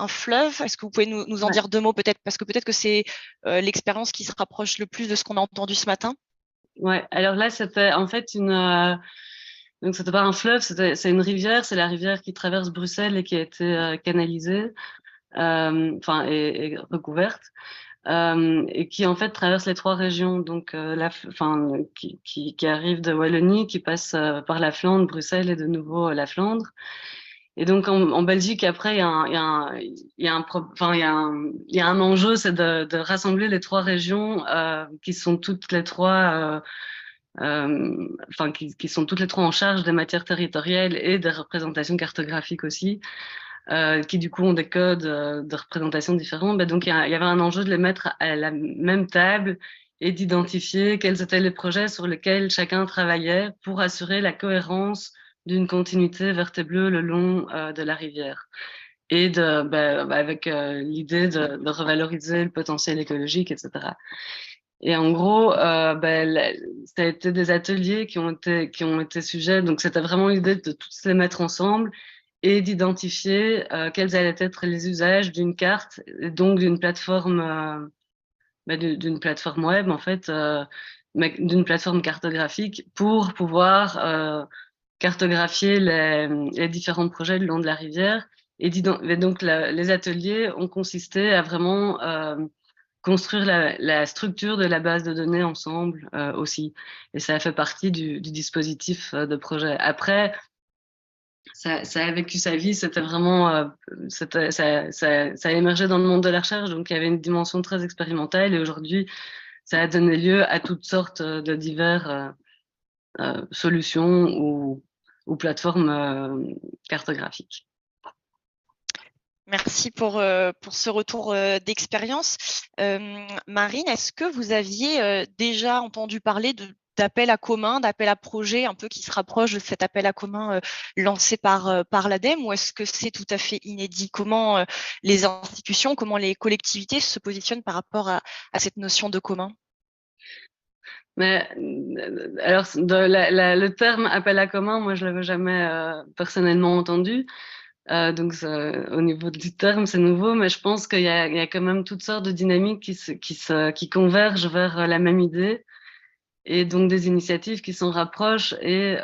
fleuve. Est-ce que vous pouvez nous en dire 2 mots peut-être, parce que peut-être que c'est l'expérience qui se rapproche le plus de ce qu'on a entendu ce matin. Ouais, alors là, c'était en fait donc c'était pas un fleuve, c'est une rivière, c'est la rivière qui traverse Bruxelles et qui a été canalisée, enfin, et recouverte, et qui en fait traverse les 3 régions, donc qui arrive de Wallonie, qui passe par la Flandre, Bruxelles et de nouveau la Flandre. Et donc en Belgique, après, il y a un enjeu, c'est de rassembler les 3 régions qui sont toutes les 3 qui sont toutes les 3 en charge des matières territoriales et des représentations cartographiques aussi, qui du coup ont des codes de représentation différents. Donc il y avait un enjeu de les mettre à la même table et d'identifier quels étaient les projets sur lesquels chacun travaillait pour assurer la cohérence d'une continuité verte et bleue le long de la rivière. Et avec l'idée de revaloriser le potentiel écologique, etc. Et en gros, ça a été des ateliers qui ont été sujets. Donc, c'était vraiment l'idée de tous les mettre ensemble et d'identifier quels allaient être les usages d'une carte, et donc d'une plateforme web, en fait, mais d'une plateforme cartographique pour pouvoir cartographier les différents projets le long de la rivière. Et donc, les ateliers ont consisté à vraiment construire la structure de la base de données ensemble aussi. Et ça a fait partie du dispositif de projet. Après, ça a vécu sa vie, c'était vraiment, ça a émergé dans le monde de la recherche, donc il y avait une dimension très expérimentale et aujourd'hui, ça a donné lieu à toutes sortes de diverses solutions ou plateformes cartographiques. Merci pour ce retour d'expérience. Marine, est-ce que vous aviez déjà entendu parler d'appel à commun, d'appel à projet, un peu qui se rapproche de cet appel à commun lancé par l'ADEME, ou est-ce que c'est tout à fait inédit? Comment les institutions, comment les collectivités se positionnent par rapport à cette notion de commun? Mais alors, le terme appel à commun, moi, je l'avais jamais personnellement entendu. Donc, au niveau du terme, c'est nouveau, mais je pense qu'il y a quand même toutes sortes de dynamiques qui convergent vers la même idée, et donc des initiatives qui s'en rapprochent. Et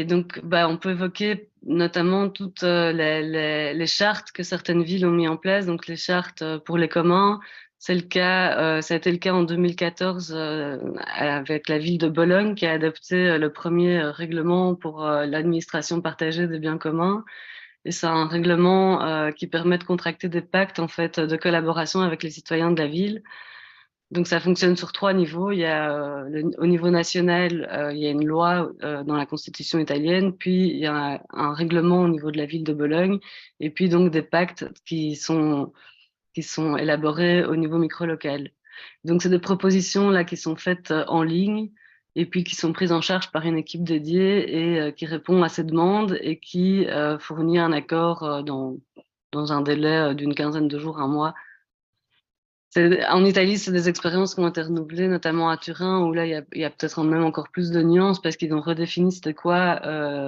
donc, on peut évoquer notamment toutes les chartes que certaines villes ont mis en place, donc les chartes pour les communs. C'est le cas, ça a été le cas en 2014 avec la ville de Bologne qui a adopté le premier règlement pour l'administration partagée des biens communs. Et c'est un règlement qui permet de contracter des pactes en fait de collaboration avec les citoyens de la ville. Donc ça fonctionne sur 3 niveaux. Il y a au niveau national, il y a une loi dans la Constitution italienne, puis il y a un règlement au niveau de la ville de Bologne, et puis donc des pactes qui sont élaborés au niveau micro-local. Donc c'est des propositions là qui sont faites en ligne et puis qui sont prises en charge par une équipe dédiée et qui répond à ces demandes et qui fournit un accord dans un délai d'une quinzaine de jours, un mois. En Italie, c'est des expériences qui ont été renouvelées, notamment à Turin, où là, il y a peut-être même encore plus de nuances parce qu'ils ont redéfini c'était quoi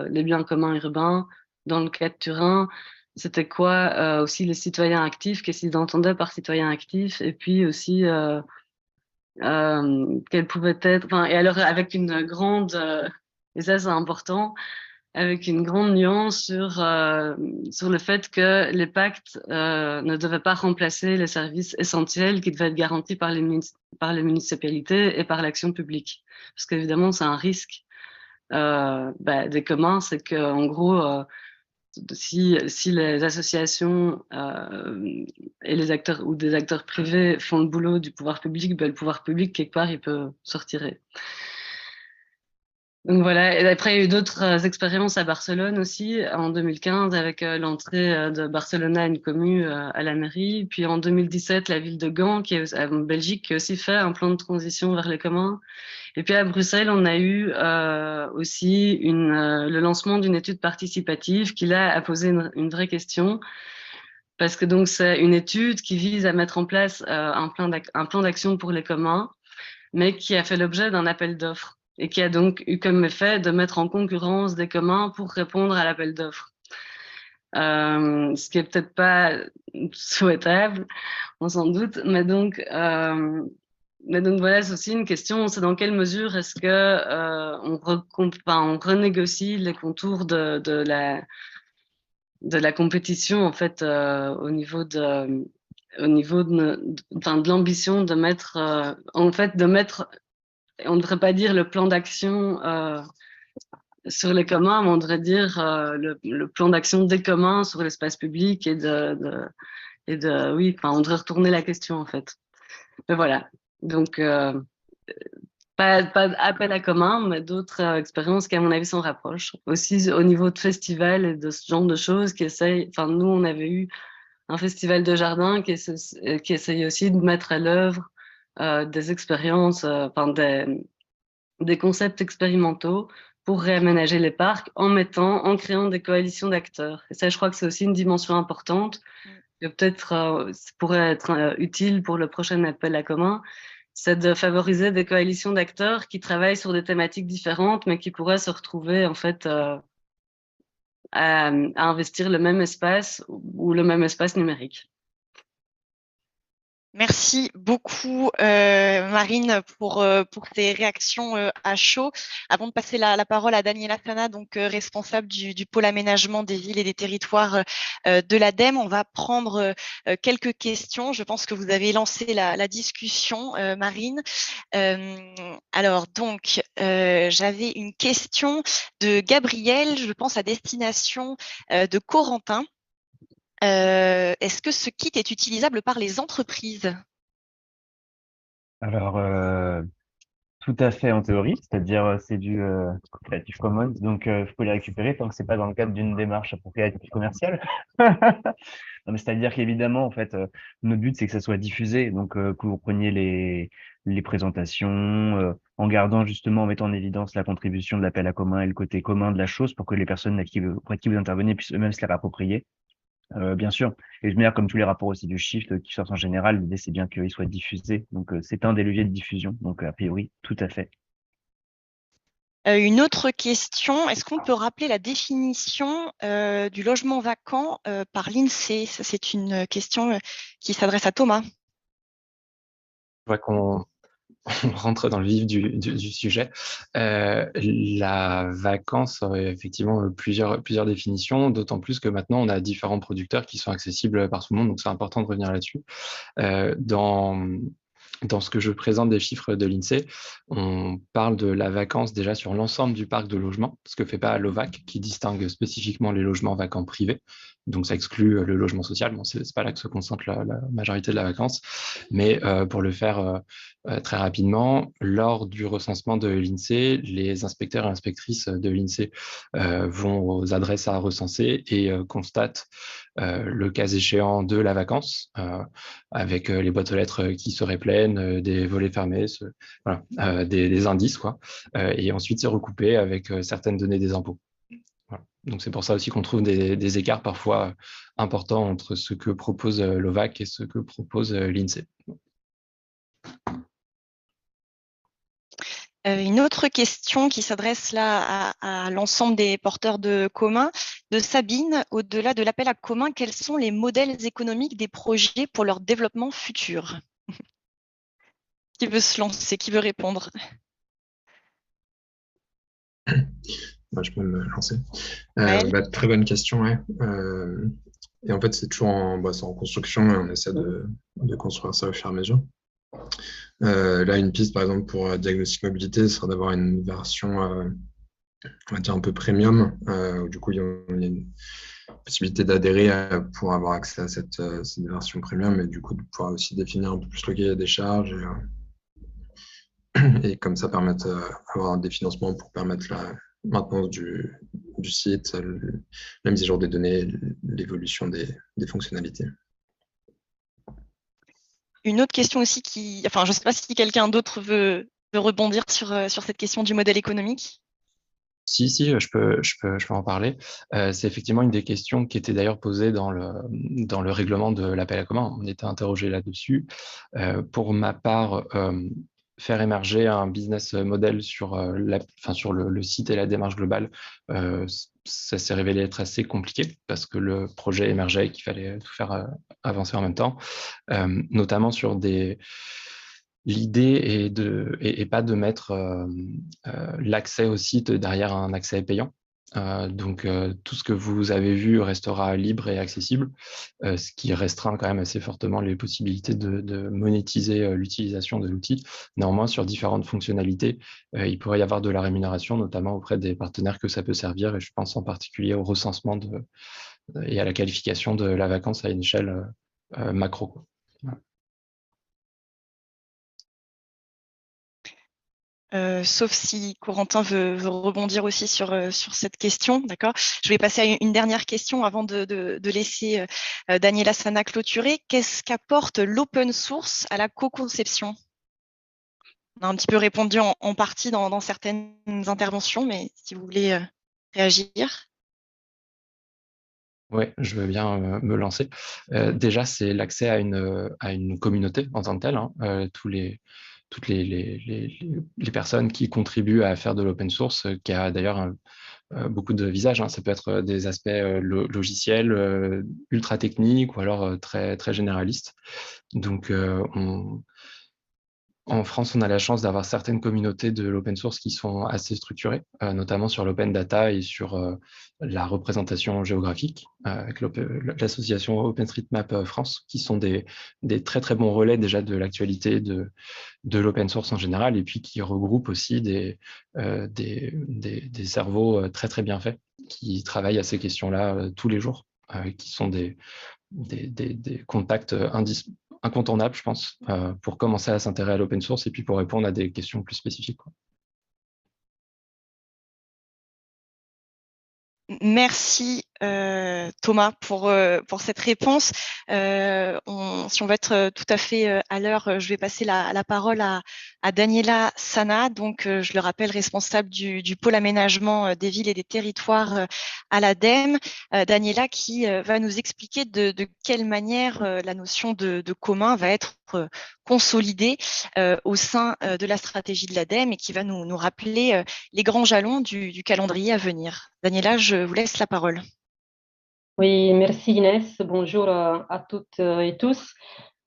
les biens communs urbains. Dans le cas de Turin, c'était quoi aussi les citoyens actifs, qu'est-ce qu'ils entendaient par citoyens actifs, et puis aussi quels pouvaient être, enfin, et alors avec une grande, et ça c'est important, avec une grande nuance sur le fait que les pactes ne devaient pas remplacer les services essentiels qui devaient être garantis par les municipalités et par l'action publique. Parce qu'évidemment, c'est un risque des communs, c'est qu'en gros, si les associations et les acteurs ou des acteurs privés font le boulot du pouvoir public, le pouvoir public, quelque part, il peut se retirer. Donc voilà, et après il y a eu d'autres expériences à Barcelone aussi, en 2015 avec l'entrée de Barcelona à une commune à la mairie, puis en 2017 la ville de Gand qui est en Belgique qui a aussi fait un plan de transition vers les communs, et puis à Bruxelles on a eu aussi le lancement d'une étude participative qui là a posé une vraie question, parce que donc c'est une étude qui vise à mettre en place un plan d'action pour les communs, mais qui a fait l'objet d'un appel d'offres, et qui a donc eu comme effet de mettre en concurrence des communs pour répondre à l'appel d'offres. Ce qui est peut-être pas souhaitable, on s'en doute, mais donc voilà, c'est aussi une question, c'est dans quelle mesure est-ce que on renégocie les contours de la compétition en fait au niveau de l'ambition de mettre on ne devrait pas dire le plan d'action sur les communs, mais on devrait dire le plan d'action des communs sur l'espace public on devrait retourner la question en fait. Mais voilà, donc pas d'appel à commun, mais d'autres expériences qui à mon avis s'en rapprochent. Aussi au niveau de festivals et de ce genre de choses qui essayent, nous on avait eu un festival de jardin qui essayait aussi de mettre à l'œuvre des expériences, des concepts expérimentaux pour réaménager les parcs en créant des coalitions d'acteurs. Et ça, je crois que c'est aussi une dimension importante que peut-être pourrait être utile pour le prochain appel à commun, c'est de favoriser des coalitions d'acteurs qui travaillent sur des thématiques différentes, mais qui pourraient se retrouver en fait à investir le même espace ou le même espace numérique. Merci beaucoup, Marine, pour tes réactions à chaud. Avant de passer la parole à Daniela Sana, donc responsable du pôle aménagement des villes et des territoires de l'ADEME, on va prendre quelques questions. Je pense que vous avez lancé la discussion, Marine. Alors, donc, j'avais une question de Gabriel, je pense à destination de Corentin. Est-ce que ce kit est utilisable par les entreprises? Alors, Tout à fait en théorie, c'est-à-dire c'est du Creative Commons, donc je peux les récupérer tant que c'est pas dans le cadre d'une démarche appropriative commerciale. Non, mais c'est-à-dire qu'évidemment, en fait, notre but c'est que ça soit diffusé, donc que vous preniez les présentations en gardant justement, en mettant en évidence la contribution de l'appel à commun et le côté commun de la chose pour que les personnes auprès de qui vous intervenez puissent eux-mêmes se les réapproprier. Bien sûr. Et je veux dire, comme tous les rapports aussi du Shift qui sortent en général, l'idée c'est bien qu'ils soient diffusés. Donc c'est un des leviers de diffusion. Donc a priori, tout à fait. Une autre question, est-ce qu'on peut rappeler la définition du logement vacant par l'INSEE? Ça, c'est une question qui s'adresse à Thomas. Je vois qu'on rentre dans le vif du sujet. La vacance aurait effectivement plusieurs définitions, d'autant plus que maintenant on a différents producteurs qui sont accessibles par tout le monde, donc c'est important de revenir là-dessus. Dans ce que je présente des chiffres de l'INSEE, on parle de la vacance déjà sur l'ensemble du parc de logements, ce que fait pas l'OVAC, qui distingue spécifiquement les logements vacants privés. Donc ça exclut le logement social. Bon, c'est pas là que se concentre la majorité de la vacance. Mais pour le faire très rapidement, lors du recensement de l'INSEE, les inspecteurs et inspectrices de l'INSEE vont aux adresses à recenser et constatent le cas échéant de la vacance, avec les boîtes aux lettres qui seraient pleines, des volets fermés, voilà, des indices, quoi. Et ensuite, c'est recoupé avec certaines données des impôts. Voilà. Donc, c'est pour ça aussi qu'on trouve des écarts parfois importants entre ce que propose l'OVAC et ce que propose l'INSEE. Une autre question qui s'adresse là à l'ensemble des porteurs de commun, de Sabine. Au-delà de l'appel à commun, quels sont les modèles économiques des projets pour leur développement futur? Qui veut se lancer? Qui veut répondre? Moi, je peux me lancer. Très bonne question. Ouais. Et en fait, c'est toujours c'est en construction et on essaie de construire ça au fur et à mesure. Là, une piste, par exemple, pour diagnostic mobilité, ce sera d'avoir une version, on va dire, un peu premium, où du coup, il y a une possibilité d'adhérer pour avoir accès à cette version premium et du coup, de pouvoir aussi définir un peu plus le cahier des charges et comme ça, permettre d'avoir des financements pour permettre la maintenance du site, la mise à jour des données, l'évolution des fonctionnalités. Une autre question aussi je ne sais pas si quelqu'un d'autre veut rebondir sur cette question du modèle économique. Si, je peux en parler. C'est effectivement une des questions qui était d'ailleurs posée dans le règlement de l'appel à commun. On était interrogé là-dessus. Pour ma part, faire émerger un business model sur le site et la démarche globale, ça s'est révélé être assez compliqué parce que le projet émergeait et qu'il fallait tout faire avancer en même temps, notamment sur l'idée est pas de mettre l'accès au site derrière un accès payant. Donc, tout ce que vous avez vu restera libre et accessible, ce qui restreint quand même assez fortement les possibilités de monétiser l'utilisation de l'outil. Néanmoins, sur différentes fonctionnalités, il pourrait y avoir de la rémunération, notamment auprès des partenaires que ça peut servir, et je pense en particulier au recensement et à la qualification de la vacance à une échelle macro. Voilà. Sauf si Corentin veut rebondir aussi sur cette question, d'accord. Je vais passer à une dernière question avant de laisser Daniela Sana clôturer. Qu'est-ce qu'apporte l'open source à la co-conception? On a un petit peu répondu en partie dans certaines interventions, mais si vous voulez réagir. Oui, je veux bien me lancer. Déjà, c'est l'accès à une communauté en tant que telle, hein. Toutes les personnes qui contribuent à faire de l'open source, qui a d'ailleurs beaucoup de visages, hein. Ça peut être des aspects logiciels, ultra techniques ou alors très, très généralistes. Donc, en France, on a la chance d'avoir certaines communautés de l'open source qui sont assez structurées, notamment sur l'open data et sur la représentation géographique, avec l'association OpenStreetMap France, qui sont des très très bons relais déjà de l'actualité de l'open source en général, et puis qui regroupent aussi des cerveaux très très bien faits, qui travaillent à ces questions-là tous les jours, qui sont des contacts incontournable, je pense, pour commencer à s'intéresser à l'open source et puis pour répondre à des questions plus spécifiques, quoi. Merci Thomas pour cette réponse. Si on veut être tout à fait à l'heure, je vais passer la parole à Daniela Sana, donc je le rappelle, responsable du pôle aménagement des villes et des territoires à l'ADEME. Daniela qui va nous expliquer de quelle manière la notion de commun va être consolidée au sein de la stratégie de l'ADEME et qui va nous rappeler les grands jalons du calendrier à venir. Daniela, je vous laisse la parole. Oui, merci Inès. Bonjour à toutes et tous.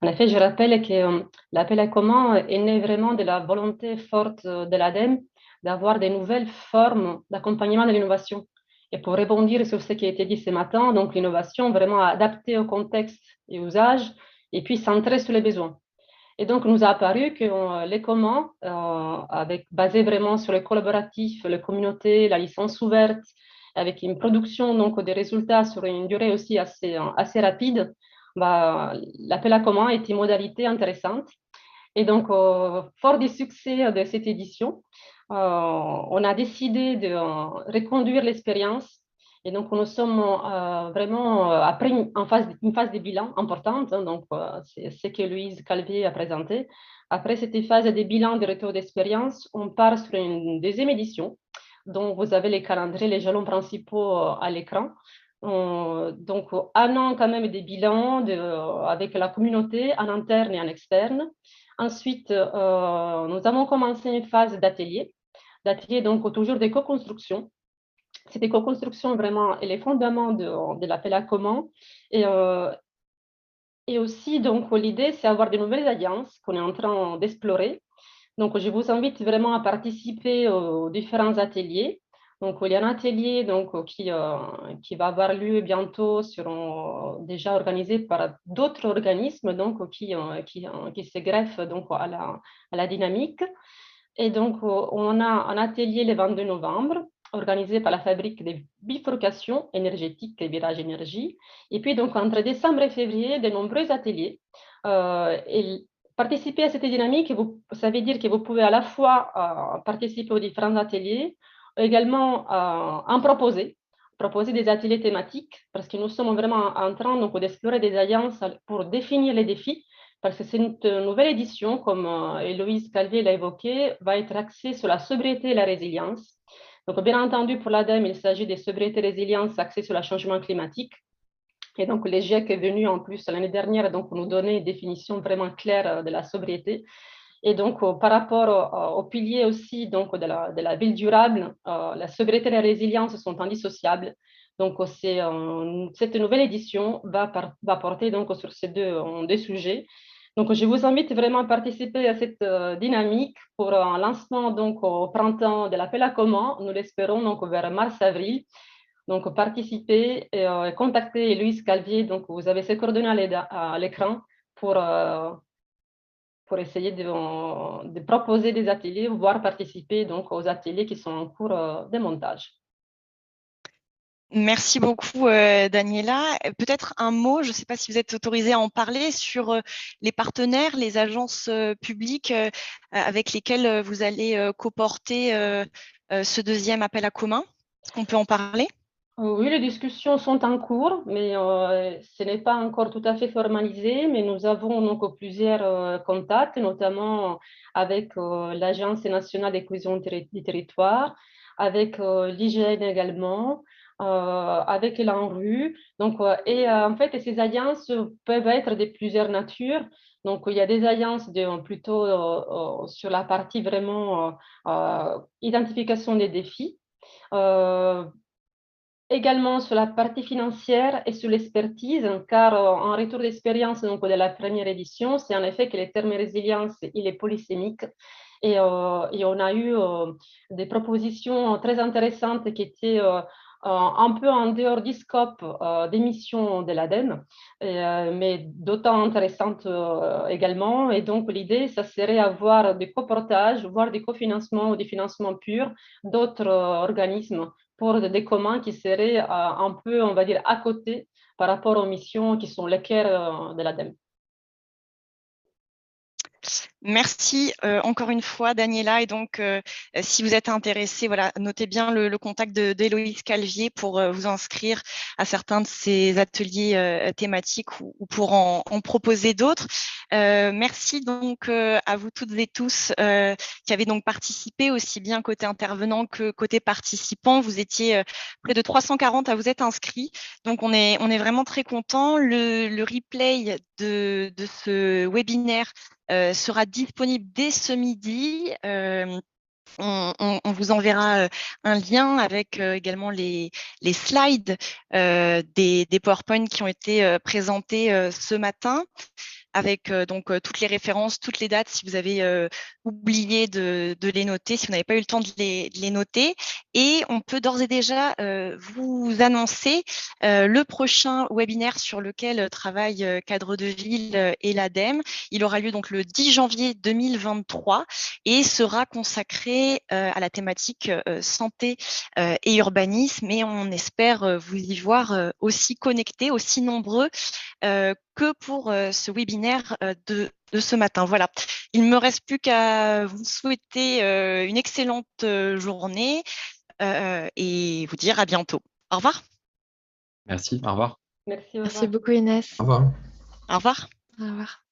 En effet, je rappelle que l'appel à commun est né vraiment de la volonté forte de l'ADEME d'avoir de nouvelles formes d'accompagnement de l'innovation. Et pour rebondir sur ce qui a été dit ce matin, donc l'innovation vraiment adaptée au contexte et usages, et puis centrée sur les besoins. Et donc, il nous a apparu que les communs, basés vraiment sur le collaboratif, la communauté, la licence ouverte, avec une production donc, des résultats sur une durée aussi assez rapide, l'appel à commun est une modalité intéressante. Et donc, fort du succès de cette édition, on a décidé de reconduire l'expérience. Et donc, nous sommes vraiment après une phase de bilan importante. Hein, donc, c'est ce que Louise Calvier a présenté. Après cette phase de bilan de retour d'expérience, on part sur une deuxième édition, dont vous avez les calendriers, les jalons principaux à l'écran. Donc, un an quand même des bilans avec la communauté en interne et en externe. Ensuite, nous avons commencé une phase d'atelier donc toujours de co-construction. Cette co-construction vraiment est les fondements de l'appel à commun. Et aussi, donc, l'idée, c'est avoir de nouvelles alliances qu'on est en train d'explorer. Donc, je vous invite vraiment à participer aux différents ateliers. Donc, il y a un atelier qui va avoir lieu bientôt, déjà organisé par d'autres organismes qui se greffent donc, à la dynamique. Et donc, on a un atelier le 22 novembre organisé par la Fabrique des bifurcations énergétiques et Virage Énergie. Et puis, donc, entre décembre et février, de nombreux ateliers. Et participer à cette dynamique, ça veut dire que vous pouvez à la fois participer aux différents ateliers, également en proposer des ateliers thématiques, parce que nous sommes vraiment en train d'explorer des alliances pour définir les défis, parce que cette nouvelle édition, comme Héloïse Calvier l'a évoqué, va être axée sur la sobriété et la résilience. Donc, bien entendu, pour l'ADEME, il s'agit de sobriété et résilience axée sur le changement climatique. Et donc, le GIEC est venu en plus l'année dernière nous donner une définition vraiment claire de la sobriété. Et donc, par rapport aux piliers aussi de la ville durable, la sobriété et la résilience sont indissociables. Donc, cette nouvelle édition va porter donc, sur ces deux sujets. Donc, je vous invite vraiment à participer à cette dynamique pour un lancement donc, au printemps de l'appel à commun. Nous l'espérons donc, vers mars-avril. Donc, participez et contactez Louise Calvier. Donc, vous avez ses coordonnées à l'écran pour essayer de proposer des ateliers, voire participer donc, aux ateliers qui sont en cours de montage. Merci beaucoup, Daniela. Peut-être un mot, je ne sais pas si vous êtes autorisée à en parler, sur les partenaires, les agences publiques avec lesquelles vous allez coporter ce deuxième appel à commun. Est-ce qu'on peut en parler ? Oui, les discussions sont en cours, mais ce n'est pas encore tout à fait formalisé, mais nous avons donc plusieurs contacts, notamment avec l'Agence nationale de cohésion des territoires, avec l'IGN également, avec l'ANRU. Donc, en fait, ces alliances peuvent être de plusieurs natures. Donc, il y a des alliances plutôt sur la partie vraiment identification des défis. Également sur la partie financière et sur l'expertise, car en retour d'expérience de la première édition, c'est en effet que les termes résilience, il est polysémique. Et on a eu des propositions très intéressantes qui étaient un peu en dehors du scope des missions de l'ADEME, mais d'autant intéressantes également. Et donc, l'idée, ça serait avoir des coportages, voire des cofinancements ou des financements purs d'autres organismes pour des communs qui seraient un peu, on va dire, à côté par rapport aux missions qui sont les cœurs de l'ADEME. Merci encore une fois, Daniela. Et donc, si vous êtes intéressé, voilà, notez bien le contact d'Héloïse Calvier pour vous inscrire à certains de ces ateliers thématiques ou pour en proposer d'autres. Merci donc à vous toutes et tous qui avez donc participé, aussi bien côté intervenant que côté participant. Vous étiez près de 340 à vous être inscrits. Donc, on est vraiment très contents. Le replay de ce webinaire sera disponible dès ce midi. On vous enverra un lien avec également les slides des PowerPoint qui ont été présentés ce matin, avec donc toutes les références, toutes les dates, si vous avez oublié de les noter, si vous n'avez pas eu le temps de les noter. Et on peut d'ores et déjà vous annoncer le prochain webinaire sur lequel travaille Cadre de Ville et l'ADEME. Il aura lieu donc le 10 janvier 2023 et sera consacré à la thématique santé et urbanisme. Et on espère vous y voir aussi connectés, aussi nombreux que pour ce webinaire de ce matin. Voilà, il ne me reste plus qu'à vous souhaiter une excellente journée et vous dire à bientôt. Au revoir. Merci, au revoir. Merci, au Merci revoir. beaucoup, Inès. Au revoir. Au revoir. Au revoir.